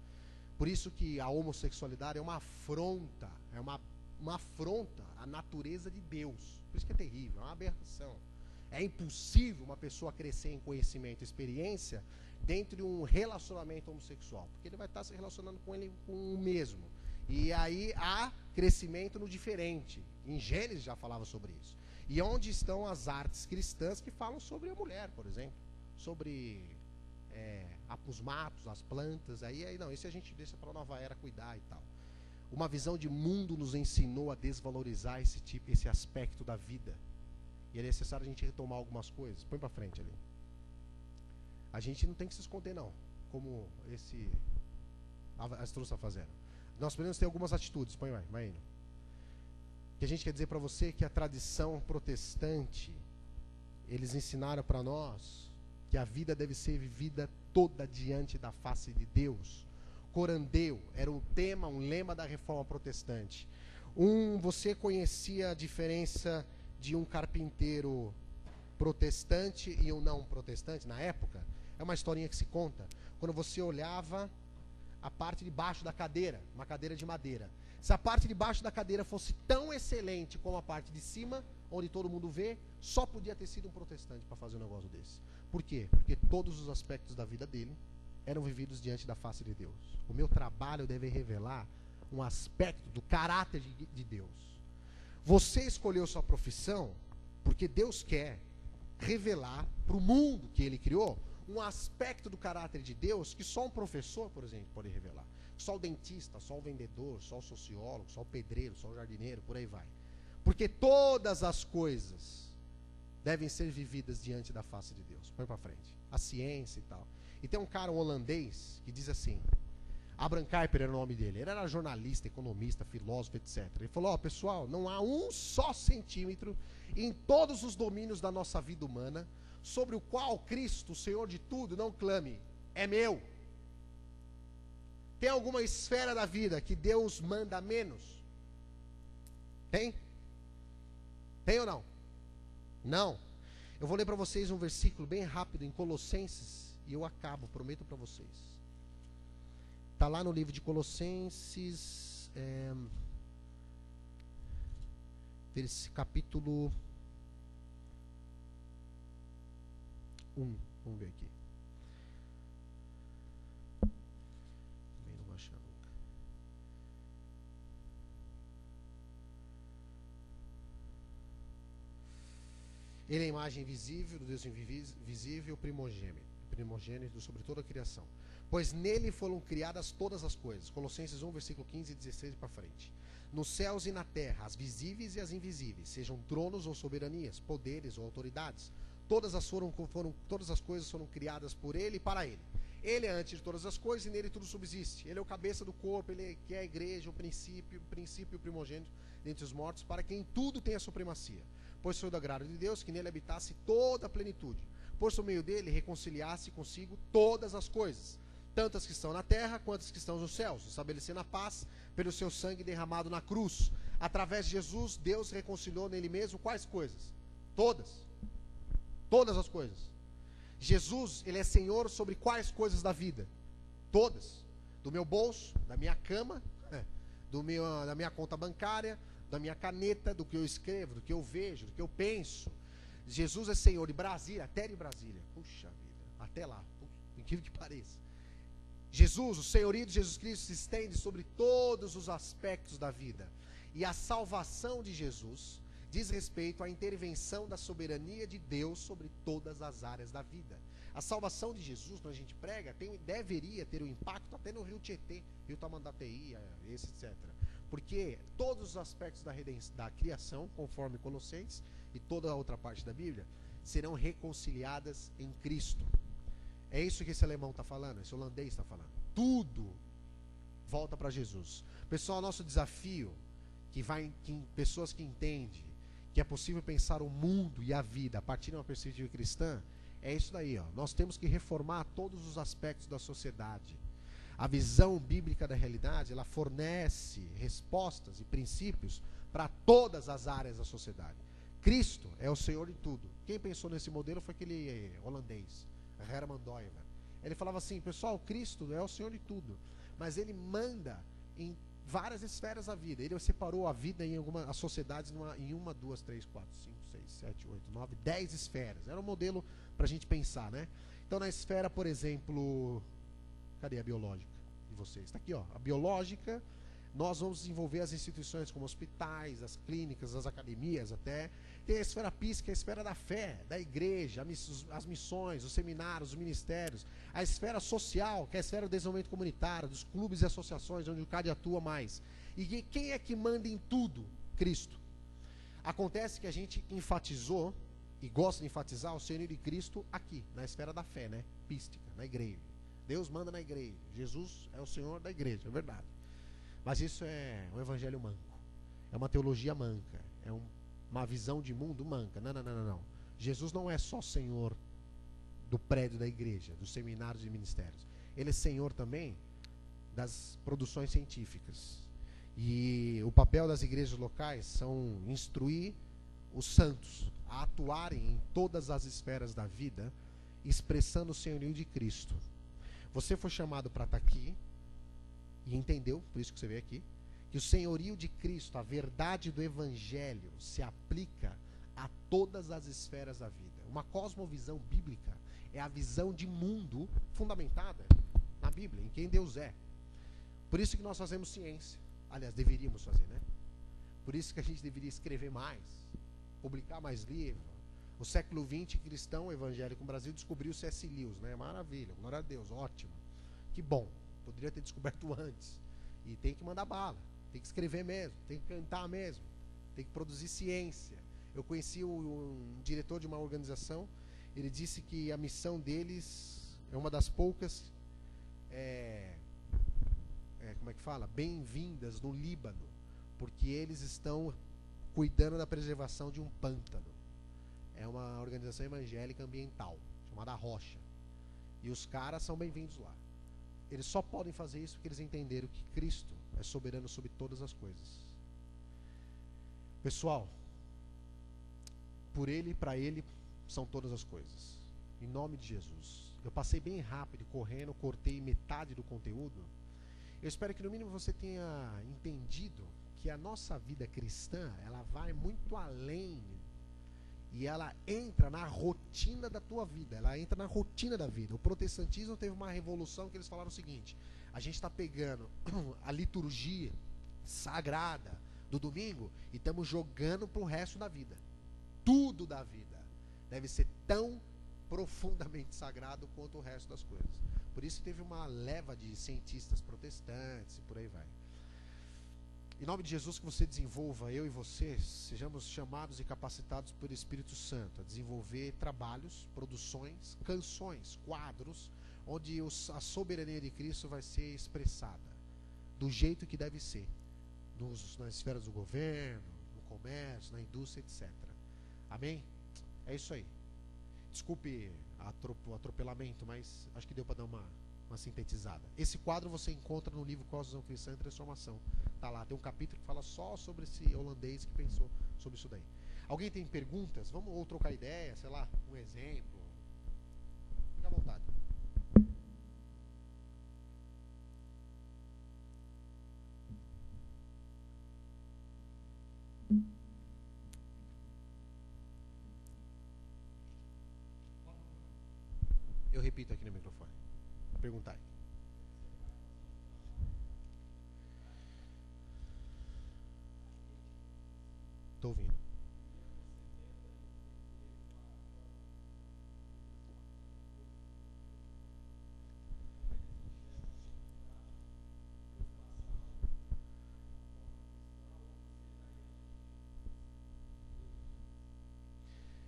Por isso que a homossexualidade é uma afronta, uma afronta à natureza de Deus. Por isso que é terrível, é uma aberração. É impossível uma pessoa crescer em conhecimento e experiência dentro de um relacionamento homossexual, porque ele vai estar se relacionando com ele com o mesmo. E aí há crescimento no diferente. Em Gênesis já falava sobre isso. E onde estão as artes cristãs que falam sobre a mulher, por exemplo? Sobre os matos, as plantas. Aí não, isso a gente deixa para a nova era cuidar e tal. Uma visão de mundo nos ensinou a desvalorizar esse aspecto da vida. E é necessário a gente retomar algumas coisas. Põe para frente ali. A gente não tem que se esconder não, como a Estruz está fazendo. Nós podemos ter algumas atitudes. Põe, vai indo. Que a gente quer dizer para você que a tradição protestante, eles ensinaram para nós que a vida deve ser vivida toda diante da face de Deus. Corandeu era um tema, um lema da reforma protestante. Você conhecia a diferença de um carpinteiro protestante e um não protestante na época? É uma historinha que se conta. Quando você olhava a parte de baixo da cadeira, uma cadeira de madeira, Se a parte de baixo da cadeira fosse tão excelente como a parte de cima, onde todo mundo vê, só podia ter sido um protestante para fazer um negócio desse. Por quê? Porque todos os aspectos da vida dele eram vividos diante da face de Deus. O meu trabalho deve revelar um aspecto do caráter de Deus. Você escolheu sua profissão porque Deus quer revelar para o mundo que Ele criou um aspecto do caráter de Deus que só um professor, por exemplo, pode revelar. Só o dentista, só o vendedor, só o sociólogo, só o pedreiro, só o jardineiro, por aí vai. Porque todas as coisas devem ser vividas diante da face de Deus. Põe para frente. A ciência e tal. E tem um cara, um holandês, que diz assim, Abraham Kuyper era o nome dele, ele era jornalista, economista, filósofo, etc. Ele falou, ó, pessoal, não há um só centímetro em todos os domínios da nossa vida humana sobre o qual Cristo, o Senhor de tudo, não clame, é meu. Tem alguma esfera da vida que Deus manda menos? Tem? Tem ou não? Não. Eu vou ler para vocês um versículo bem rápido em Colossenses e eu acabo, prometo para vocês. Está lá no livro de Colossenses, capítulo 1. Vamos ver aqui. Também não vou achar nunca. Ele é a imagem visível do Deus invisível, primogênito sobre toda a criação. Pois nele foram criadas todas as coisas. Colossenses 1, versículo 15 e 16 para frente. Nos céus e na terra, as visíveis e as invisíveis, sejam tronos ou soberanias, poderes ou autoridades. Todas as coisas foram criadas por ele e para ele. Ele é antes de todas as coisas e nele tudo subsiste. Ele é o cabeça do corpo, ele que é a igreja, o princípio e o primogênito dentre os mortos, para quem tudo tem a supremacia. Pois foi do agrado de Deus que nele habitasse toda a plenitude. Por seu meio dele reconciliasse consigo todas as coisas, tanto as que estão na terra quanto as que estão nos céus, estabelecendo a paz pelo seu sangue derramado na cruz. Através de Jesus, Deus reconciliou nele mesmo quais coisas? Todas. Todas as coisas. Jesus, ele é Senhor sobre quais coisas da vida? Todas. Do meu bolso, da minha cama, da minha conta bancária, da minha caneta, do que eu escrevo, do que eu vejo, do que eu penso. Jesus é Senhor de Brasília, até de Brasília. Puxa vida, até lá, incrível que pareça. Jesus, o senhorio de Jesus Cristo se estende sobre todos os aspectos da vida. E a salvação de Jesus diz respeito à intervenção da soberania de Deus sobre todas as áreas da vida. A salvação de Jesus, quando a gente prega, deveria ter um impacto até no Rio Tietê, Rio Tamandateí, etc. Porque todos os aspectos da criação, conforme Colossenses, e toda a outra parte da Bíblia, serão reconciliadas em Cristo. É isso que esse alemão está falando, esse holandês está falando. Tudo volta para Jesus. Pessoal, nosso desafio, pessoas que entendem que é possível pensar o mundo e a vida a partir de uma perspectiva cristã, é isso daí, ó. Nós temos que reformar todos os aspectos da sociedade. A visão bíblica da realidade, ela fornece respostas e princípios para todas as áreas da sociedade. Cristo é o Senhor de tudo. Quem pensou nesse modelo foi aquele holandês, Herman Doiver. Ele falava assim, pessoal, Cristo é o Senhor de tudo, mas ele manda em várias esferas da vida. Ele separou a vida em as sociedades em 1, 2, 3, 4, 5, 6, 7, 8, 9, 10 esferas. Era um modelo para a gente pensar, né? Então, na esfera, por exemplo, cadê a biológica de vocês? Está aqui, ó. A biológica, nós vamos desenvolver as instituições como hospitais, as clínicas, as academias até. Tem a esfera psíquica, a esfera da fé, da igreja, as missões, os seminários, os ministérios. A esfera social, que é a esfera do desenvolvimento comunitário, dos clubes e associações, onde o CAD atua mais. E quem é que manda em tudo? Cristo. Acontece que a gente enfatizou, e gosta de enfatizar, o senhorio de Cristo aqui, na esfera da fé, né? Pística, na igreja. Deus manda na igreja. Jesus é o Senhor da igreja, é verdade. Mas isso é um evangelho manco. É uma teologia manca. É uma visão de mundo manca. Não. Jesus não é só Senhor do prédio da igreja, dos seminários e ministérios. Ele é Senhor também das produções científicas. E o papel das igrejas locais são instruir os santos a atuarem em todas as esferas da vida, expressando o senhorio de Cristo. Você foi chamado para estar aqui, e entendeu, por isso que você veio aqui, que o senhorio de Cristo, a verdade do Evangelho, se aplica a todas as esferas da vida. Uma cosmovisão bíblica é a visão de mundo fundamentada na Bíblia, em quem Deus é. Por isso que nós fazemos ciência. Aliás, deveríamos fazer, né? Por isso que a gente deveria escrever mais, publicar mais livros. O século XX, cristão evangélico no Brasil, descobriu o C.S. Lewis, né? Maravilha, glória a Deus, ótimo. Que bom, poderia ter descoberto antes. E tem que mandar bala, tem que escrever mesmo, tem que cantar mesmo, tem que produzir ciência. Eu conheci um diretor de uma organização, ele disse que a missão deles é uma das poucas, como é que fala? Bem-vindas no Líbano, porque eles estão cuidando da preservação de um pântano. É uma organização evangélica ambiental, chamada Rocha. E os caras são bem-vindos lá. Eles só podem fazer isso porque eles entenderam que Cristo é soberano sobre todas as coisas. Pessoal, por Ele e para Ele são todas as coisas. Em nome de Jesus. Eu passei bem rápido, correndo, cortei metade do conteúdo. Eu espero que no mínimo você tenha entendido que a nossa vida cristã, ela vai muito além e ela entra na rotina da tua vida, ela entra na rotina da vida. O protestantismo teve uma revolução que eles falaram o seguinte: a gente está pegando a liturgia sagrada do domingo e estamos jogando para o resto da vida. Tudo da vida deve ser tão profundamente sagrado quanto o resto das coisas. Por isso teve uma leva de cientistas protestantes e por aí vai. Em nome de Jesus, que você desenvolva, eu e você, sejamos chamados e capacitados pelo Espírito Santo a desenvolver trabalhos, produções, canções, quadros, onde a soberania de Cristo vai ser expressada do jeito que deve ser, nas esferas do governo, no comércio, na indústria, etc. Amém? É isso aí. Desculpe o atropelamento, mas acho que deu para dar uma sintetizada. Esse quadro você encontra no livro Cosmos Cristã e Transformação. Tá lá, tem um capítulo que fala só sobre esse holandês que pensou sobre isso daí. Alguém tem perguntas? Vamos ou trocar ideia, sei lá, um exemplo. Fica à vontade. Eu repito aqui no microfone. Perguntar. Estou ouvindo.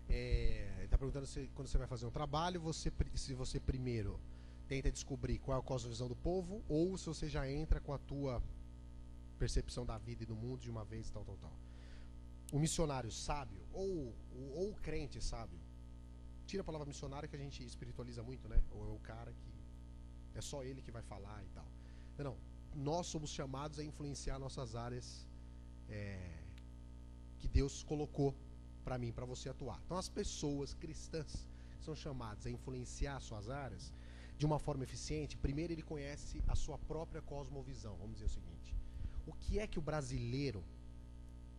Ele está perguntando se quando você vai fazer um trabalho, se você primeiro tenta descobrir qual é a cosmovisão do povo, ou se você já entra com a tua percepção da vida e do mundo de uma vez, tal. O missionário sábio, ou o crente sábio, tira a palavra missionário que a gente espiritualiza muito, né? Ou é o cara que é só ele que vai falar e tal. Não, nós somos chamados a influenciar nossas áreas que Deus colocou para mim, para você atuar. Então as pessoas cristãs são chamadas a influenciar suas áreas de uma forma eficiente. Primeiro ele conhece a sua própria cosmovisão. Vamos dizer o seguinte: o que é que o brasileiro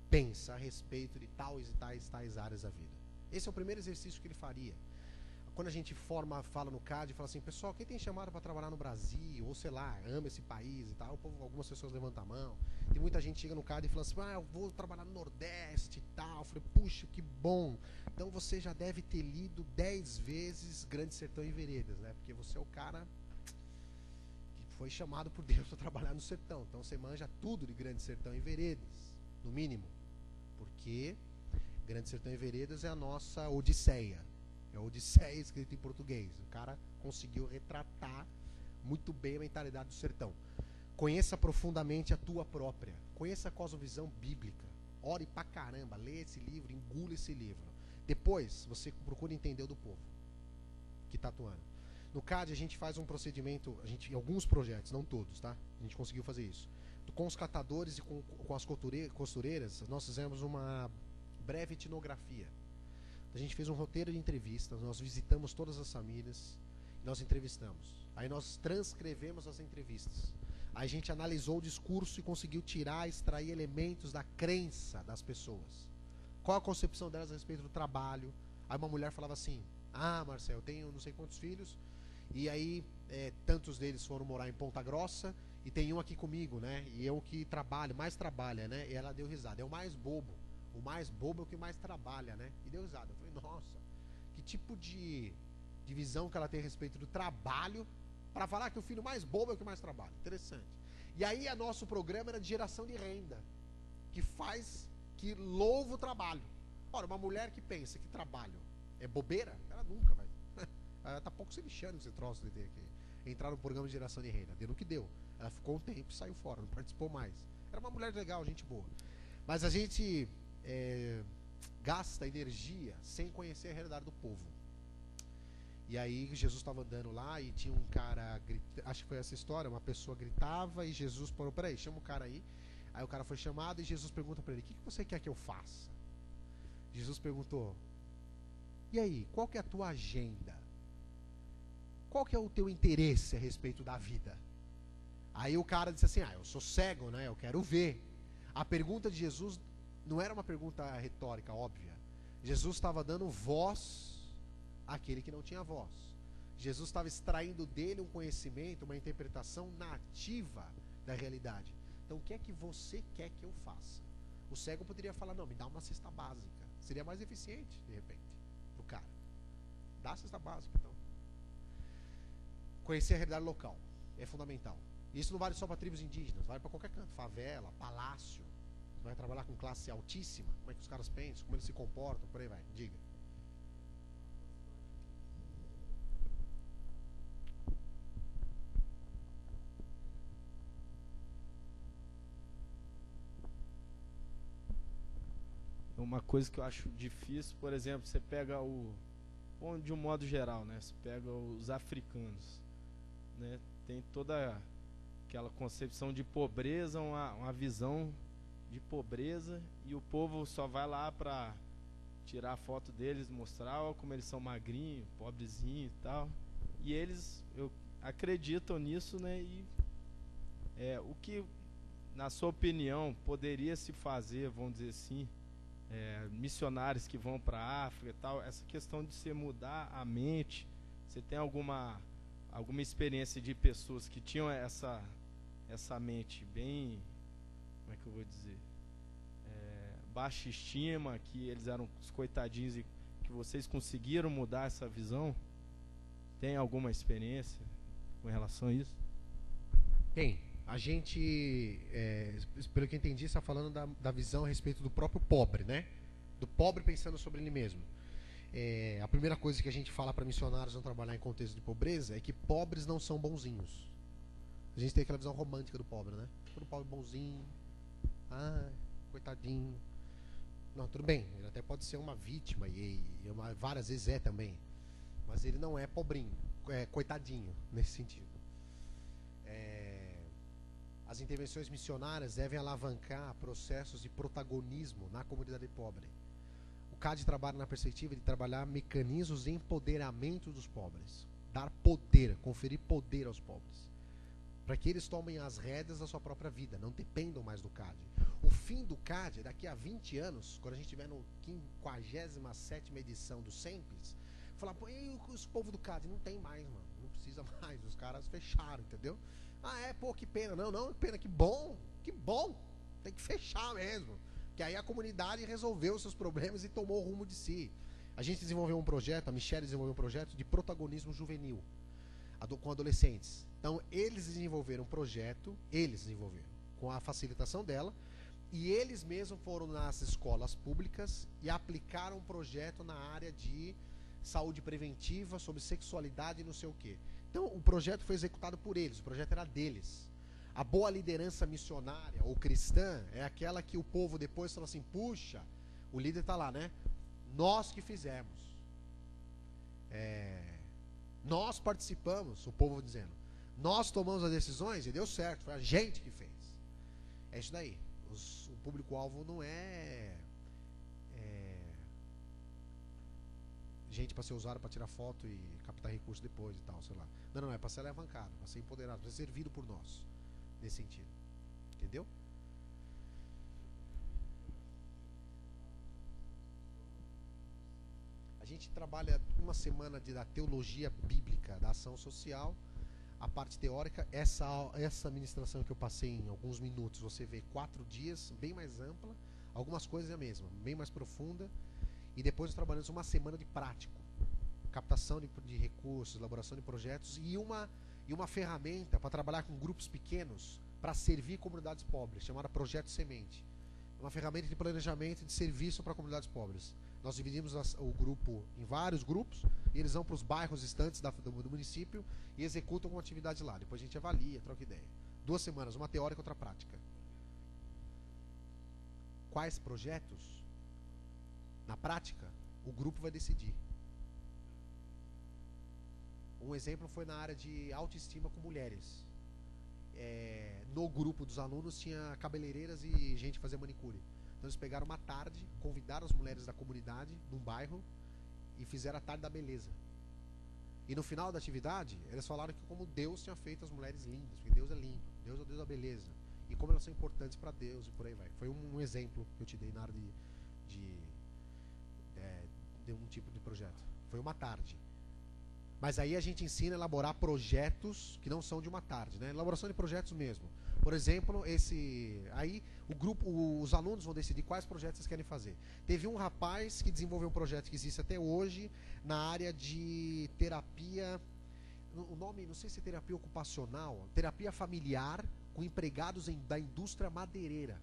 pensa a respeito de tais e tais áreas da vida? Esse é o primeiro exercício que ele faria. Quando a gente fala no CAD e fala assim: pessoal, quem tem chamado para trabalhar no Brasil, ou sei lá, ama esse país e tal, algumas pessoas levantam a mão. Tem muita gente que chega no CAD e fala assim: eu vou trabalhar no Nordeste e tal. Eu falei: puxa, que bom. Então você já deve ter lido 10 vezes Grande Sertão e Veredas, né? Porque você é o cara que foi chamado por Deus para trabalhar no sertão. Então você manja tudo de Grande Sertão e Veredas, no mínimo. Porque Grande Sertão e Veredas é a nossa Odisseia. É a Odisseia escrita em português. O cara conseguiu retratar muito bem a mentalidade do sertão. Conheça profundamente a tua própria. Conheça a cosmovisão bíblica. Ore pra caramba, lê esse livro, engula esse livro. Depois, você procura entender o do povo que está atuando. No CAD, a gente faz um procedimento, em alguns projetos, não todos, tá? A gente conseguiu fazer isso. Com os catadores e com as costureiras, nós fizemos uma breve etnografia. A gente fez um roteiro de entrevistas, nós visitamos todas as famílias, nós entrevistamos. Aí nós transcrevemos as entrevistas. A gente analisou o discurso e conseguiu extrair elementos da crença das pessoas. Qual a concepção delas a respeito do trabalho? Aí uma mulher falava assim: ah, Marcelo, eu tenho não sei quantos filhos, e aí tantos deles foram morar em Ponta Grossa, e tem um aqui comigo, né? E eu que trabalho, mais trabalha, né? E ela deu risada. É o mais bobo. O mais bobo é o que mais trabalha, né? E deu risada. Eu falei, nossa, que tipo de visão que ela tem a respeito do trabalho para falar que o filho mais bobo é o que mais trabalha. Interessante. E aí, nosso programa era de geração de renda, que louva o trabalho. Ora, uma mulher que pensa que trabalho é bobeira, ela nunca vai. Ela tá pouco se lixando com esse troço de ter que entrar no programa de geração de renda. Deu no que deu. Ela ficou um tempo e saiu fora, não participou mais. Era uma mulher legal, gente boa. Mas a gente gasta energia sem conhecer a realidade do povo. E aí Jesus estava andando lá e tinha um cara, acho que foi essa história, uma pessoa gritava e Jesus falou, peraí, chama o cara aí. Aí o cara foi chamado e Jesus pergunta para ele, o que você quer que eu faça? Jesus perguntou, e aí, qual que é a tua agenda? Qual que é o teu interesse a respeito da vida? Aí o cara disse assim, eu sou cego, né? Eu quero ver. A pergunta de Jesus não era uma pergunta retórica, óbvia. Jesus estava dando voz àquele que não tinha voz. Jesus estava extraindo dele um conhecimento, uma interpretação nativa da realidade. Então, o que é que você quer que eu faça? O cego poderia falar, não, me dá uma cesta básica. Seria mais eficiente, de repente, pro cara. Dá a cesta básica, então. Conhecer a realidade local é fundamental. Isso não vale só para tribos indígenas, vale para qualquer canto. Favela, palácio. Você vai trabalhar com classe altíssima. Como é que os caras pensam, como eles se comportam, por aí vai. Diga. Uma coisa que eu acho difícil, por exemplo, você pega de um modo geral, né? Você pega os africanos, né? Tem toda aquela concepção de pobreza, uma visão de pobreza, e o povo só vai lá para tirar a foto deles, mostrar como eles são magrinhos, pobrezinhos e tal. E eles acreditam nisso, né? E o que, na sua opinião, poderia se fazer, vamos dizer assim, missionários que vão para a África e tal, essa questão de você mudar a mente, você tem alguma experiência de pessoas que tinham essa mente bem, como é que eu vou dizer, baixa estima, que eles eram os coitadinhos e que vocês conseguiram mudar essa visão? Tem alguma experiência com relação a isso? Tem. A gente, pelo que eu entendi, está falando da visão a respeito do próprio pobre, né? Do pobre pensando sobre ele mesmo. A primeira coisa que a gente fala para missionários não trabalhar em contexto de pobreza é que pobres não são bonzinhos. A gente tem aquela visão romântica do pobre, né? Todo pobre bonzinho, coitadinho. Não, tudo bem, ele até pode ser uma vítima e várias vezes é também. Mas ele não é pobrinho, coitadinho nesse sentido. As intervenções missionárias devem alavancar processos de protagonismo na comunidade pobre. O CAD trabalha na perspectiva de trabalhar mecanismos de empoderamento dos pobres. Dar poder, conferir poder aos pobres. Para que eles tomem as rédeas da sua própria vida, não dependam mais do CAD. O fim do CAD, daqui a 20 anos, quando a gente estiver no 57ª edição do SEMPES, falar, pô, e os povos do CAD? Não tem mais, mano. Não precisa mais, os caras fecharam, entendeu? Pô, que pena. Não, que pena, que bom. Tem que fechar mesmo. Que aí a comunidade resolveu os seus problemas e tomou o rumo de si. A gente desenvolveu um projeto, a Michelle desenvolveu um projeto de protagonismo juvenil com adolescentes. Então, eles desenvolveram um projeto, com a facilitação dela, e eles mesmos foram nas escolas públicas e aplicaram um projeto na área de saúde preventiva, sobre sexualidade e não sei o quê. Então, o projeto foi executado por eles, o projeto era deles. A boa liderança missionária ou cristã é aquela que o povo depois fala assim, puxa, o líder está lá, né? Nós que fizemos. Nós participamos, o povo dizendo. Nós tomamos as decisões e deu certo, foi a gente que fez. É isso daí. O público-alvo não é gente para ser usada para tirar foto e captar recurso depois e tal, sei lá. Não, é para ser alavancado, para ser empoderado, para ser servido por nós. nesse sentido. Entendeu? A gente trabalha uma semana da teologia bíblica da ação social, a parte teórica. Essa ministração que eu passei em alguns minutos, você vê 4 dias, bem mais ampla, algumas coisas é a mesma, bem mais profunda, e depois nós trabalhamos uma semana de prático, captação de recursos, elaboração de projetos e uma ferramenta para trabalhar com grupos pequenos para servir comunidades pobres, chamada Projeto Semente. Uma ferramenta de planejamento e de serviço para comunidades pobres. Nós dividimos o grupo em vários grupos e eles vão para os bairros distantes do município e executam uma atividade lá. Depois a gente avalia, troca ideia. 2 semanas, uma teórica e outra prática. Quais projetos? Na prática, o grupo vai decidir. Um exemplo foi na área de autoestima com mulheres. No grupo dos alunos tinha cabeleireiras e gente que fazia manicure. Então eles pegaram uma tarde, convidaram as mulheres da comunidade, num bairro, e fizeram a tarde da beleza. E no final da atividade, eles falaram que como Deus tinha feito as mulheres lindas, porque Deus é lindo, Deus é o Deus da beleza, e como elas são importantes para Deus e por aí vai. Foi um exemplo que eu te dei na área de um tipo de projeto. Foi uma tarde. Mas aí a gente ensina a elaborar projetos que não são de uma tarde, né? Elaboração de projetos mesmo. Por exemplo, aí os alunos vão decidir quais projetos eles querem fazer. Teve um rapaz que desenvolveu um projeto que existe até hoje na área de terapia, o nome, não sei se é terapia ocupacional, terapia familiar com empregados da indústria madeireira.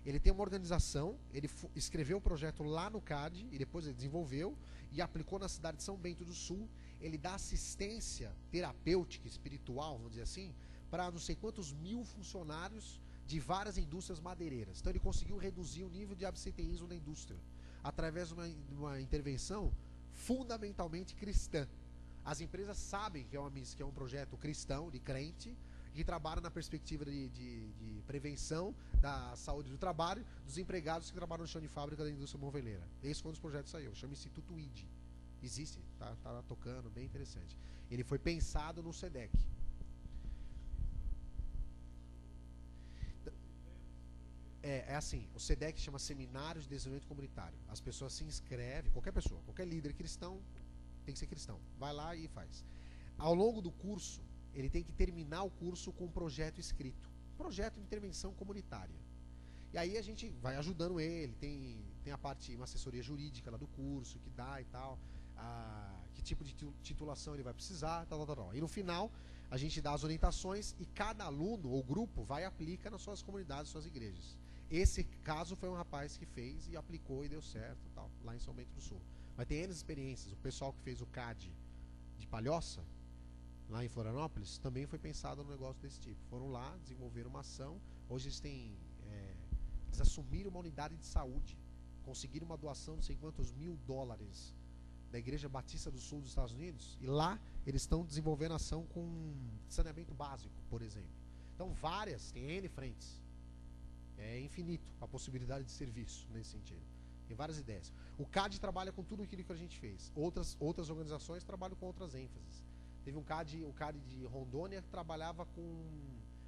Ele tem uma organização, ele escreveu o projeto lá no CAD e depois ele desenvolveu e aplicou na cidade de São Bento do Sul. Ele dá assistência terapêutica, espiritual, vamos dizer assim, para não sei quantos mil funcionários de várias indústrias madeireiras. Então ele conseguiu reduzir o nível de absenteísmo da indústria através de uma intervenção fundamentalmente cristã. As empresas sabem que é um projeto cristão, de crente, que trabalha na perspectiva de prevenção da saúde do trabalho dos empregados que trabalham no chão de fábrica da indústria moveleira. Esse foi um dos projetos que saiu, chama Instituto ID. Existe, tá lá tocando, bem interessante. Ele foi pensado no SEDEC. É assim, o SEDEC chama Seminário de Desenvolvimento Comunitário. As pessoas se inscrevem, qualquer pessoa, qualquer líder cristão, tem que ser cristão. Vai lá e faz. Ao longo do curso, ele tem que terminar o curso com um projeto escrito. Projeto de intervenção comunitária. E aí a gente vai ajudando ele, tem a parte, uma assessoria jurídica lá do curso, que dá e tal, que tipo de titulação ele vai precisar, tal. E no final, a gente dá as orientações e cada aluno ou grupo vai e aplica nas suas comunidades, nas suas igrejas. Esse caso foi um rapaz que fez e aplicou e deu certo, tal, lá em São Bento do Sul. Mas tem N experiências. O pessoal que fez o CAD de Palhoça, lá em Florianópolis, também foi pensado num negócio desse tipo. Foram lá, desenvolveram uma ação. Hoje eles assumiram uma unidade de saúde, conseguiram uma doação de não sei quantos $1.000 da Igreja Batista do Sul dos Estados Unidos, e lá eles estão desenvolvendo ação com saneamento básico, por exemplo. Então tem N frentes. É infinito a possibilidade de serviço nesse sentido. Tem várias ideias. O CAD trabalha com tudo aquilo que a gente fez. Outras organizações trabalham com outras ênfases. Teve o CAD de Rondônia que trabalhava com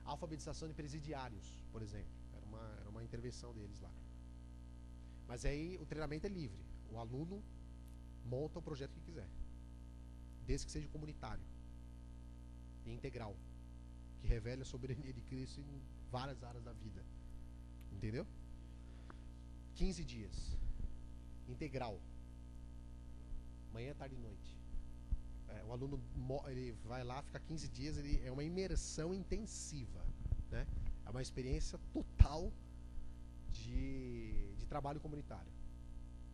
alfabetização de presidiários, por exemplo. Era uma intervenção deles lá. Mas aí o treinamento é livre. O aluno monta o projeto que quiser. Desde que seja comunitário. E integral. Que revele a soberania de Cristo em várias áreas da vida. Entendeu? 15 dias. Integral. Manhã, tarde e noite. O aluno ele vai lá, fica 15 dias, é uma imersão intensiva, né? É uma experiência total de trabalho comunitário.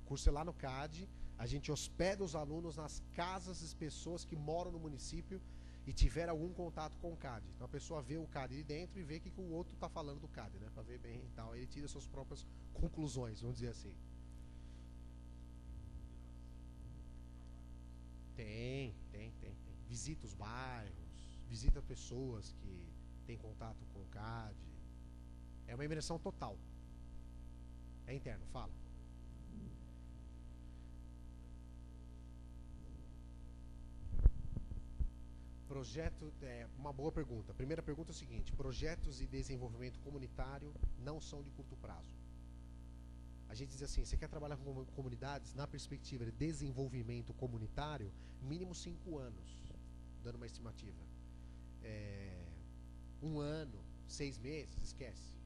O curso é lá no CAD, a gente hospeda os alunos nas casas das pessoas que moram no município e tiver algum contato com o CAD. Então a pessoa vê o CAD de dentro e vê o que o outro está falando do CAD, né? Para ver bem e tal. Ele tira suas próprias conclusões, vamos dizer assim. Tem. Visita os bairros, visita pessoas que têm contato com o CAD. É uma imersão total. É interno, fala. Projeto, uma boa pergunta. A primeira pergunta é o seguinte: projetos de desenvolvimento comunitário não são de curto prazo. A gente diz assim, você quer trabalhar com comunidades na perspectiva de desenvolvimento comunitário, mínimo 5 anos, dando uma estimativa. 1 ano, 6 meses, esquece.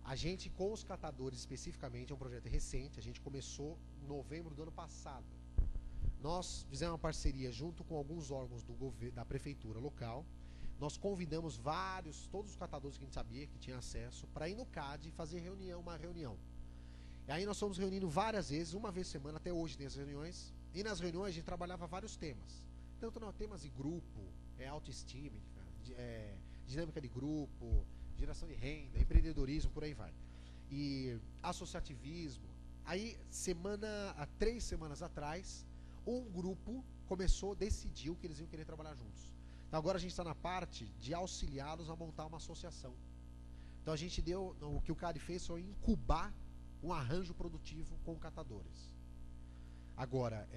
A gente, com os catadores especificamente, é um projeto recente, a gente começou em novembro do ano passado. Nós fizemos uma parceria junto com alguns órgãos do governo, da prefeitura local. Nós convidamos todos os catadores que a gente sabia que tinha acesso, para ir no CAD e fazer uma reunião. E aí nós fomos reunindo várias vezes, uma vez por semana, até hoje tem as reuniões. E nas reuniões a gente trabalhava vários temas. Tanto temas de grupo, autoestima, dinâmica de grupo, geração de renda, empreendedorismo, por aí vai. E associativismo. Aí, há 3 semanas atrás, um grupo decidiu que eles iam querer trabalhar juntos. Então agora a gente está na parte de auxiliá-los a montar uma associação. Então o que o CAD fez foi incubar um arranjo produtivo com catadores. Agora,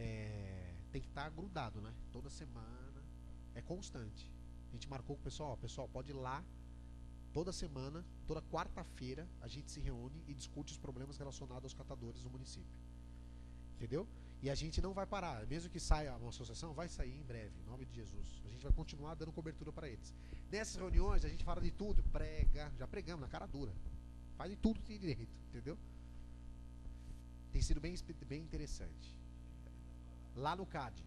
tem que estar grudado, né? Toda semana, é constante. A gente marcou com o pessoal, pode ir lá, toda semana, toda quarta-feira, a gente se reúne e discute os problemas relacionados aos catadores do município. Entendeu? E a gente não vai parar, mesmo que saia uma associação, vai sair em breve, em nome de Jesus. A gente vai continuar dando cobertura para eles. Nessas reuniões, a gente fala de tudo, já pregamos na cara dura. Faz de tudo que tem direito, entendeu? Tem sido bem interessante. Lá no CAD.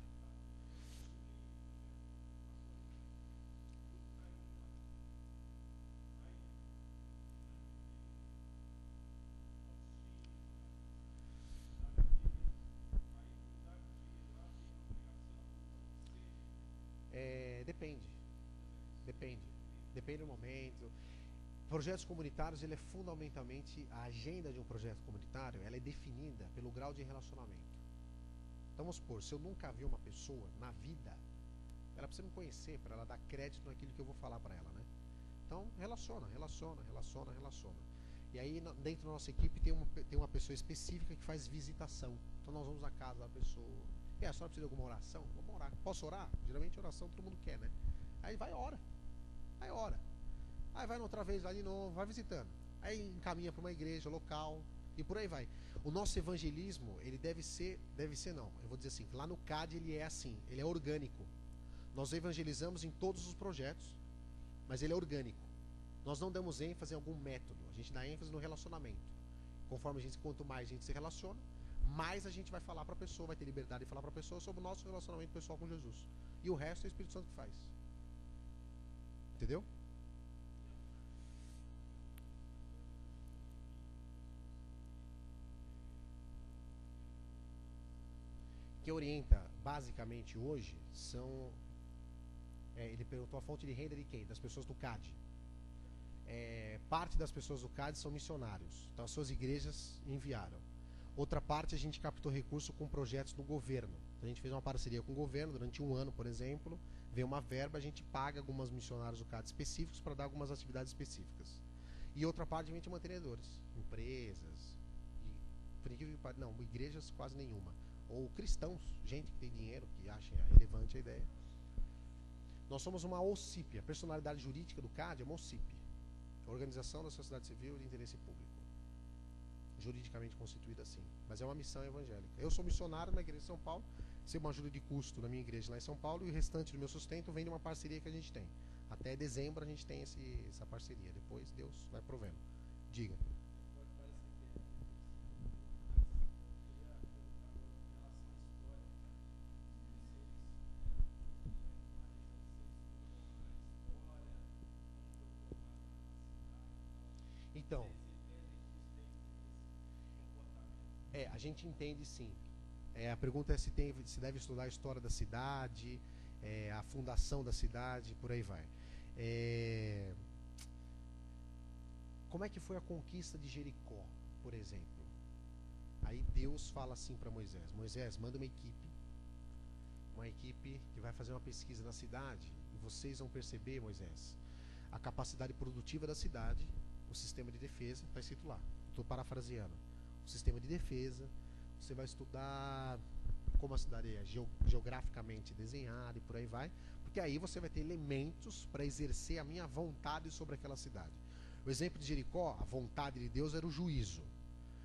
Depende do momento. Projetos comunitários, ele é fundamentalmente, a agenda de um projeto comunitário, ela é definida pelo grau de relacionamento. Então vamos supor, se eu nunca vi uma pessoa na vida, ela precisa me conhecer para ela dar crédito naquilo que eu vou falar para ela, né? Então relaciona. E aí dentro da nossa equipe tem uma pessoa específica que faz visitação. Então nós vamos à casa da pessoa. E a senhora precisa de alguma oração? Vamos orar. Posso orar? Geralmente oração todo mundo quer, né? Aí vai ora. Aí vai outra vez lá de novo, vai visitando. Aí encaminha para uma igreja local e por aí vai. O nosso evangelismo, ele deve ser não. Eu vou dizer assim, lá no CAD ele é assim, ele é orgânico. Nós evangelizamos em todos os projetos, mas ele é orgânico. Nós não damos ênfase em algum método, a gente dá ênfase no relacionamento. Conforme quanto mais a gente se relaciona, mais a gente vai falar para a pessoa, vai ter liberdade de falar para a pessoa sobre o nosso relacionamento pessoal com Jesus. E o resto é o Espírito Santo que faz. Entendeu? Que orienta basicamente hoje são. Ele perguntou a fonte de renda de quem? Das pessoas do CAD. Parte das pessoas do CAD são missionários. Então as suas igrejas enviaram. Outra parte a gente captou recurso com projetos do governo. Então, a gente fez uma parceria com o governo durante 1 ano, por exemplo. Veio uma verba, a gente paga alguns missionários do CAD específicos para dar algumas atividades específicas. E outra parte vem de mantenedores, empresas, igrejas quase nenhuma. Ou cristãos, gente que tem dinheiro, que acha relevante a ideia. Nós somos uma OCIP, a personalidade jurídica do CAD é uma OCIP, Organização da Sociedade Civil de Interesse Público. Juridicamente constituída assim, mas é uma missão evangélica. Eu sou missionário na igreja de São Paulo, recebo uma ajuda de custo na minha igreja lá em São Paulo e o restante do meu sustento vem de uma parceria que a gente tem. Até dezembro a gente tem essa parceria, depois Deus vai provendo. Diga. Então, a gente entende sim. A pergunta é se deve estudar a história da cidade, a fundação da cidade, por aí vai. Como é que foi a conquista de Jericó, por exemplo? Aí Deus fala assim para Moisés: Moisés, manda uma equipe que vai fazer uma pesquisa na cidade, e vocês vão perceber, Moisés, a capacidade produtiva da cidade, o sistema de defesa, está escrito lá, estou parafraseando, o sistema de defesa, você vai estudar como a cidade é geograficamente desenhada e por aí vai, Porque aí você vai ter elementos para exercer a minha vontade sobre aquela cidade. O exemplo de Jericó, a vontade de Deus era o juízo.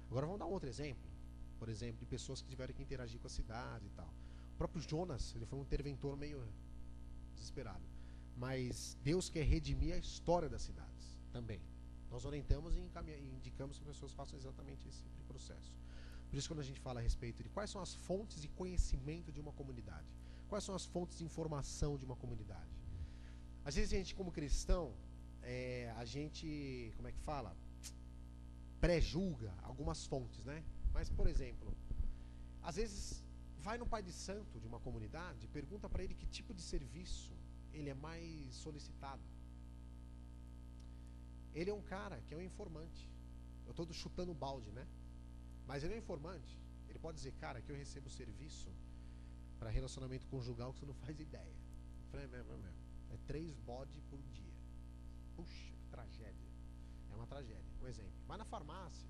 Agora vamos dar um outro exemplo. Por exemplo, de pessoas que tiveram que interagir com a cidade e tal. O próprio Jonas, ele foi um interventor meio desesperado. Mas Deus quer redimir a história das cidades também. Nós orientamos e indicamos que as pessoas façam exatamente esse processo. Por isso, quando a gente fala a respeito de quais são as fontes de conhecimento de uma comunidade, quais são as fontes de informação de uma comunidade. Às vezes a gente, como cristão, a gente, como é que fala? Pré-julga algumas fontes, né? Mas, por exemplo, às vezes vai no pai de santo de uma comunidade, pergunta para ele que tipo de serviço ele é mais solicitado. Ele é um cara que é um informante. Eu estou chutando o balde, né? Mas ele é um informante. Ele pode dizer, cara, que eu recebo serviço para relacionamento conjugal que você não faz ideia. Eu falei, é 3 bodes por dia. Puxa, que tragédia. É uma tragédia. Um exemplo. Vai na farmácia.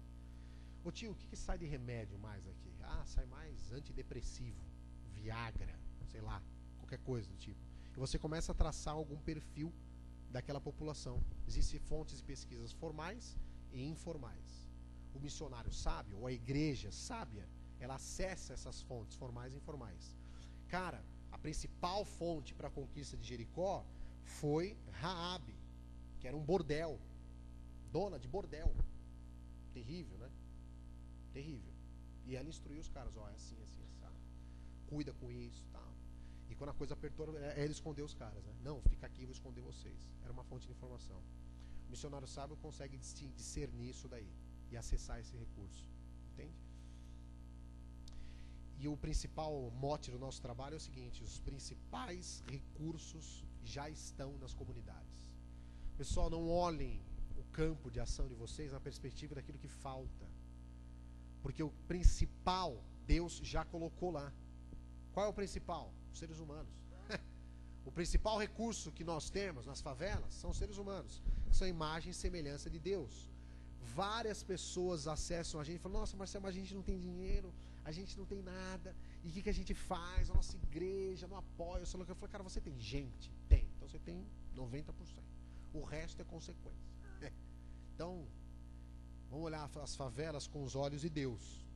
Ô tio, o que sai de remédio mais aqui? Ah, sai mais antidepressivo, Viagra, sei lá, qualquer coisa do tipo. E você começa a traçar algum perfil daquela população. Existem fontes de pesquisas formais e informais. O missionário sábio, ou a igreja sábia, ela acessa essas fontes formais e informais. Cara, a principal fonte para a conquista de Jericó foi Raabe, que era um bordel, dona de bordel. Terrível, né? Terrível. E ela instruiu os caras, ó, é assim, assim, assim, cuida com isso, tal. E quando a coisa apertou, ela escondeu os caras, né? Não, fica aqui, vou esconder vocês. Era uma fonte de informação. O missionário sábio consegue discernir isso daí e acessar esse recurso, entende? E o principal mote do nosso trabalho é o seguinte: os principais recursos já estão nas comunidades. Pessoal, não olhem o campo de ação de vocês na perspectiva daquilo que falta, porque o principal Deus já colocou lá. Qual é o principal? Os seres humanos. O principal recurso que nós temos nas favelas são os seres humanos, que são imagem e semelhança de Deus. Várias pessoas acessam a gente e falam, nossa, Marcelo, mas a gente não tem dinheiro, a gente não tem nada, e o que a gente faz? A nossa igreja não apoia. Eu falei, cara, você tem gente? Tem. Então você tem 90%. O resto é consequência. Então, vamos olhar as favelas com os olhos de Deus.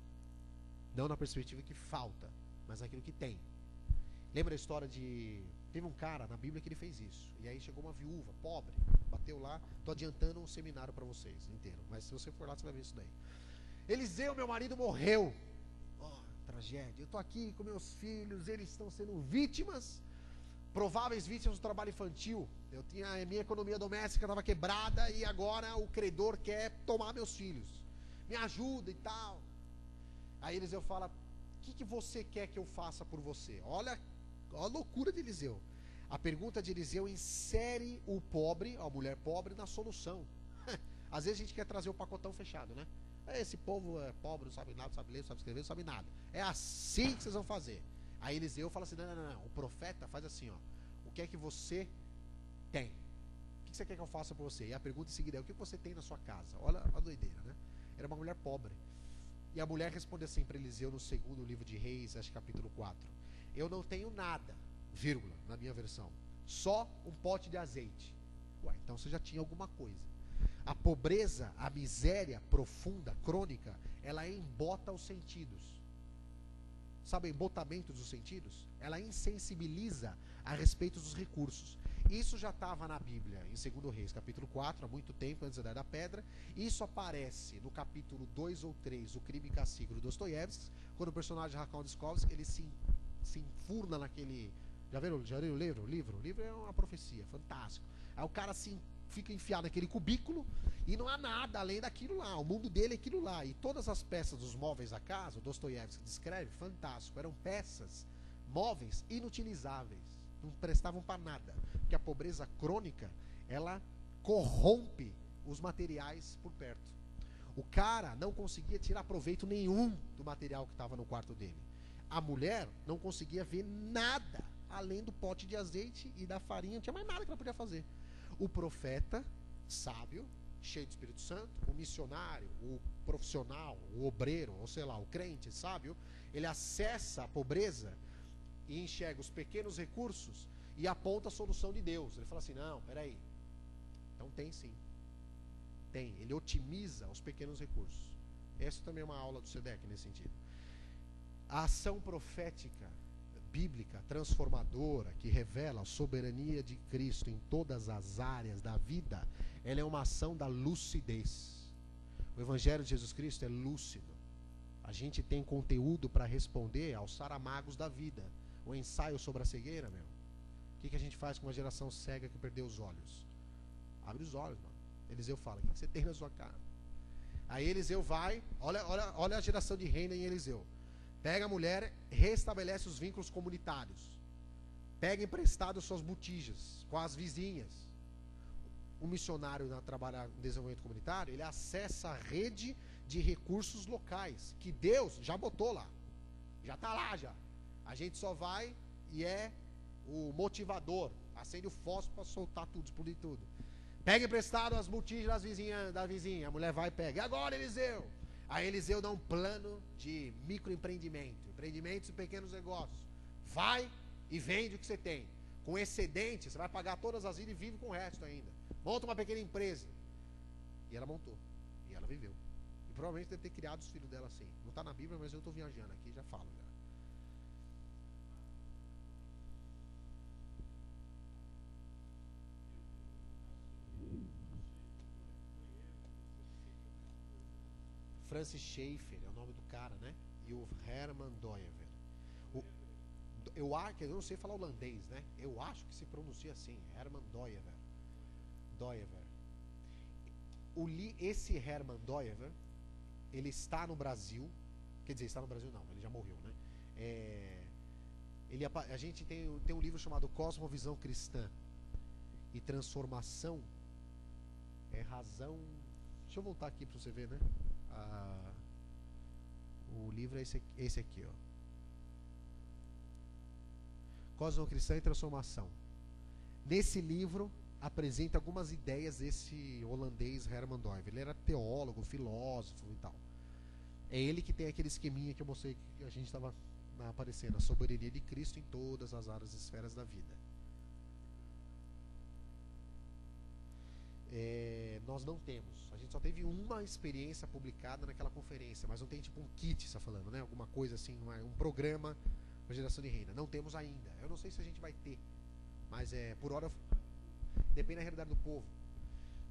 Não na perspectiva que falta, mas naquilo que tem. Lembra a história de... Teve um cara na Bíblia que ele fez isso. E aí chegou uma viúva, pobre, bateu lá. Estou adiantando um seminário para vocês inteiro. Mas se você for lá, você vai ver isso daí. Eliseu, meu marido, morreu. Oh, tragédia. Eu estou aqui com meus filhos, eles estão sendo vítimas, prováveis vítimas do trabalho infantil. Eu tinha a minha economia doméstica, estava quebrada, e agora o credor quer tomar meus filhos. Me ajuda e tal. Aí Eliseu fala, o que você quer que eu faça por você? Olha a loucura de Eliseu. A pergunta de Eliseu insere o pobre, a mulher pobre, na solução. Às vezes a gente quer trazer o pacotão fechado, né? Esse povo é pobre, não sabe nada, não sabe ler, não sabe escrever, não sabe nada. É assim que vocês vão fazer. Aí Eliseu fala assim, não. O profeta faz assim, ó. O que é que você tem? O que você quer que eu faça por você? E a pergunta em seguida é, o que você tem na sua casa? Olha a doideira, né? Era uma mulher pobre. E a mulher responde assim para Eliseu no segundo livro de Reis, acho que capítulo 4. Eu não tenho nada, vírgula, na minha versão. Só um pote de azeite. Ué, então você já tinha alguma coisa. A pobreza, a miséria profunda, crônica, ela embota os sentidos. Sabe o embotamento dos sentidos? Ela insensibiliza a respeito dos recursos. Isso já estava na Bíblia, em 2 Reis, capítulo 4, há muito tempo, antes da Idade da Pedra. Isso aparece no capítulo 2 ou 3, O Crime e Castigo, do Dostoiévski, quando o personagem Raskolnikov, ele se enfurna naquele... Já viram o livro? O livro é uma profecia, fantástico. Aí o cara fica enfiado naquele cubículo e não há nada além daquilo lá. O mundo dele é aquilo lá. E todas as peças dos móveis da casa, o Dostoiévski descreve, fantástico. Eram peças, móveis inutilizáveis. Não prestavam para nada. Porque a pobreza crônica, ela corrompe os materiais por perto. O cara não conseguia tirar proveito nenhum do material que estava no quarto dele. A mulher não conseguia ver nada além do pote de azeite e da farinha. Não tinha mais nada que ela podia fazer. O profeta, sábio, cheio do Espírito Santo, o missionário, o profissional, o obreiro, ou sei lá, o crente sábio, ele acessa a pobreza e enxerga os pequenos recursos e aponta a solução de Deus. Ele fala assim, não, peraí. Então tem sim. Tem. Ele otimiza os pequenos recursos. Essa também é uma aula do SEDEC nesse sentido. A ação profética, bíblica, transformadora, que revela a soberania de Cristo em todas as áreas da vida, ela é uma ação da lucidez. O Evangelho de Jesus Cristo é lúcido. A gente tem conteúdo para responder aos saramagos da vida. O ensaio sobre a cegueira, meu. O que a gente faz com uma geração cega que perdeu os olhos? Abre os olhos, mano. Eliseu fala, o que você tem na sua cara? Aí Eliseu vai, olha a geração de reina em Eliseu. Pega a mulher, restabelece os vínculos comunitários. Pega emprestado suas botijas com as vizinhas. O missionário na trabalhar no desenvolvimento comunitário, ele acessa a rede de recursos locais, que Deus já botou lá. Já está lá já. A gente só vai e é o motivador. Acende o fósforo para soltar tudo, explodir tudo. Pega emprestado as botijas da vizinha. A mulher vai e pega. E agora, Eliseu? Aí Eliseu dá um plano de microempreendimento. Empreendimentos e pequenos negócios. Vai e vende o que você tem. Com excedente, você vai pagar todas as vidas e vive com o resto ainda. Monta uma pequena empresa. E ela montou. E ela viveu. E provavelmente deve ter criado os filhos dela assim. Não está na Bíblia, mas eu estou viajando aqui, já falo já. Francis Schaeffer é o nome do cara, né? E o Herman Doyever. Eu não sei falar holandês, né? Eu acho que se pronuncia assim, Herman Doyever. Esse Herman Doyever, ele está no Brasil. Quer dizer, está no Brasil não, ele já morreu, né? A gente tem um livro chamado Cosmovisão Cristã e Transformação é razão. Deixa eu voltar aqui para você ver, né? O livro é esse aqui, ó. Cosmovisão Cristã e Transformação. Nesse livro apresenta algumas ideias desse holandês Herman Doyever. Ele era teólogo, filósofo e tal. É ele que tem aquele esqueminha que eu mostrei que a gente estava aparecendo, a soberania de Cristo em todas as áreas e esferas da vida. Nós não temos. A gente só teve uma experiência publicada naquela conferência, mas não tem tipo um kit, está falando, né? Alguma coisa assim, um programa para geração de renda. Não temos ainda. Eu não sei se a gente vai ter, mas por hora depende da realidade do povo.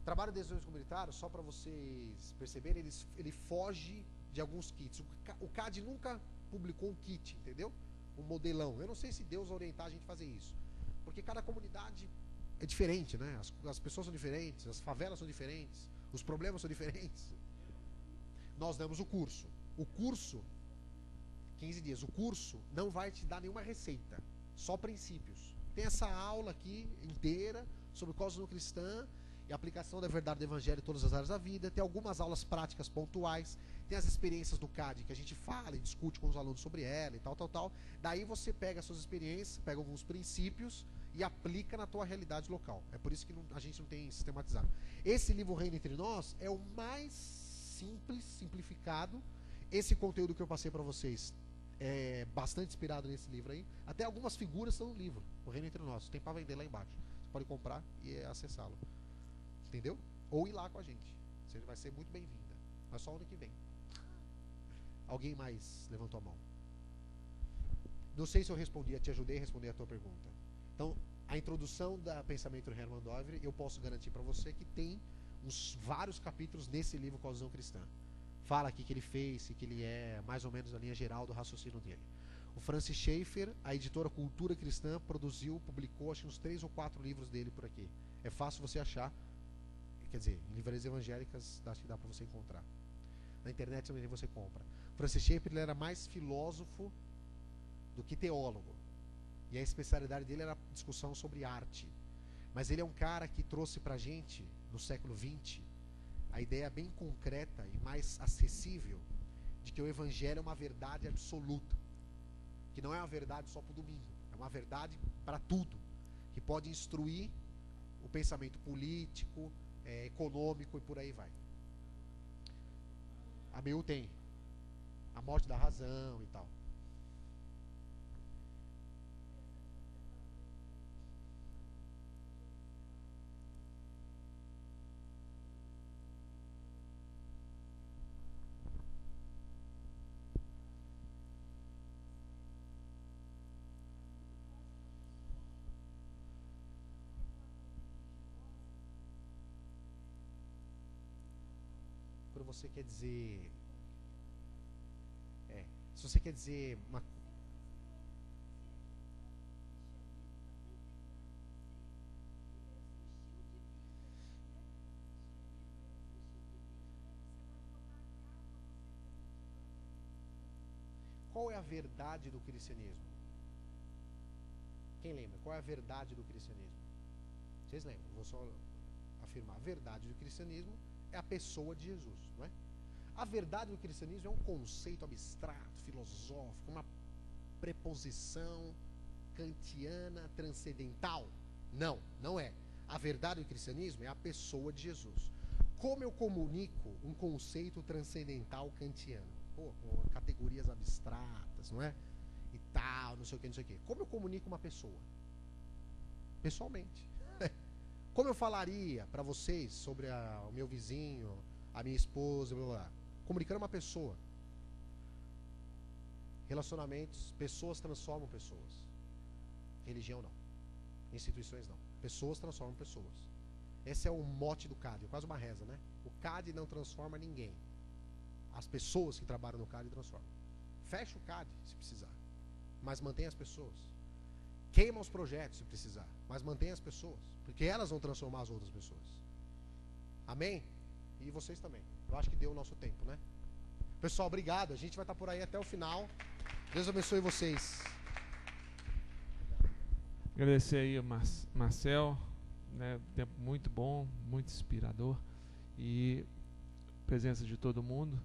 O trabalho de desenvolvimento comunitário, só para vocês perceberem, ele foge de alguns kits. O CAD nunca publicou um kit, entendeu? Um modelão. Eu não sei se Deus vai orientar a gente a fazer isso, porque cada comunidade é diferente, né? As pessoas são diferentes, as favelas são diferentes, os problemas são diferentes. Nós damos o curso. O curso, 15 dias, o curso não vai te dar nenhuma receita, só princípios. Tem essa aula aqui inteira sobre cosmovisão cristã e aplicação da verdade do evangelho em todas as áreas da vida. Tem algumas aulas práticas pontuais. Tem as experiências do CAD que a gente fala e discute com os alunos sobre ela e tal. Daí você pega as suas experiências, pega alguns princípios e aplica na tua realidade local. É por isso que a gente não tem sistematizado. Esse livro Reino Entre Nós é o mais simples, simplificado. Esse conteúdo que eu passei para vocês é bastante inspirado nesse livro aí. Até algumas figuras estão no livro, o Reino Entre Nós. Tem para vender lá embaixo. Você pode comprar e acessá-lo. Entendeu? Ou ir lá com a gente. Você vai ser muito bem-vinda. Mas só ano que vem. Alguém mais levantou a mão? Não sei se eu respondi, te ajudei a responder a tua pergunta. Então, a introdução da pensamento do Herman Doyever, eu posso garantir para você que tem vários capítulos nesse livro Cosmovisão Cristã. Fala aqui que ele fez, que ele é mais ou menos a linha geral do raciocínio dele. O Francis Schaeffer, a editora Cultura Cristã, publicou acho que uns 3 ou 4 livros dele por aqui. É fácil você achar, quer dizer, em livrarias evangélicas acho que dá para você encontrar. Na internet também você compra. O Francis Schaeffer, ele era mais filósofo do que teólogo. E a especialidade dele era discussão sobre arte. Mas ele é um cara que trouxe pra gente, no século XX, a ideia bem concreta e mais acessível de que o evangelho é uma verdade absoluta. Que não é uma verdade só para o domingo. É uma verdade para tudo. Que pode instruir o pensamento político, econômico e por aí vai. A ABU tem a morte da razão e tal. você quer dizer... se você quer dizer uma... Qual é a verdade do cristianismo? Quem lembra? Qual é a verdade do cristianismo? Vocês lembram? Vou só afirmar. A verdade do cristianismo é a pessoa de Jesus, não é? A verdade do cristianismo é um conceito abstrato, filosófico, uma preposição kantiana, transcendental. Não, não é. A verdade do cristianismo é a pessoa de Jesus. Como eu comunico um conceito transcendental kantiano? Pô, com categorias abstratas, não é? E tal, não sei o que, não sei o que. Como eu comunico uma pessoa? Pessoalmente. Como eu falaria para vocês sobre o meu vizinho, a minha esposa, blá, blá, blá? Comunicando uma pessoa. Relacionamentos, pessoas transformam pessoas. Religião não. Instituições não. Pessoas transformam pessoas. Esse é o mote do CAD, é quase uma reza, né? O CAD não transforma ninguém. As pessoas que trabalham no CAD transformam. Fecha o CAD se precisar, mas mantém as pessoas. Queima os projetos se precisar, mas mantém as pessoas, porque elas vão transformar as outras pessoas. Amém? E vocês também. Eu acho que deu o nosso tempo, né? Pessoal, obrigado. A gente vai estar por aí até o final. Deus abençoe vocês. Agradecer aí ao Marcel, né? Tempo muito bom, muito inspirador. E presença de todo mundo.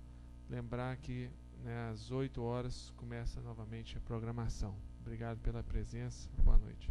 Lembrar que, né, às 8 horas começa novamente a programação. Obrigado pela presença. Boa noite.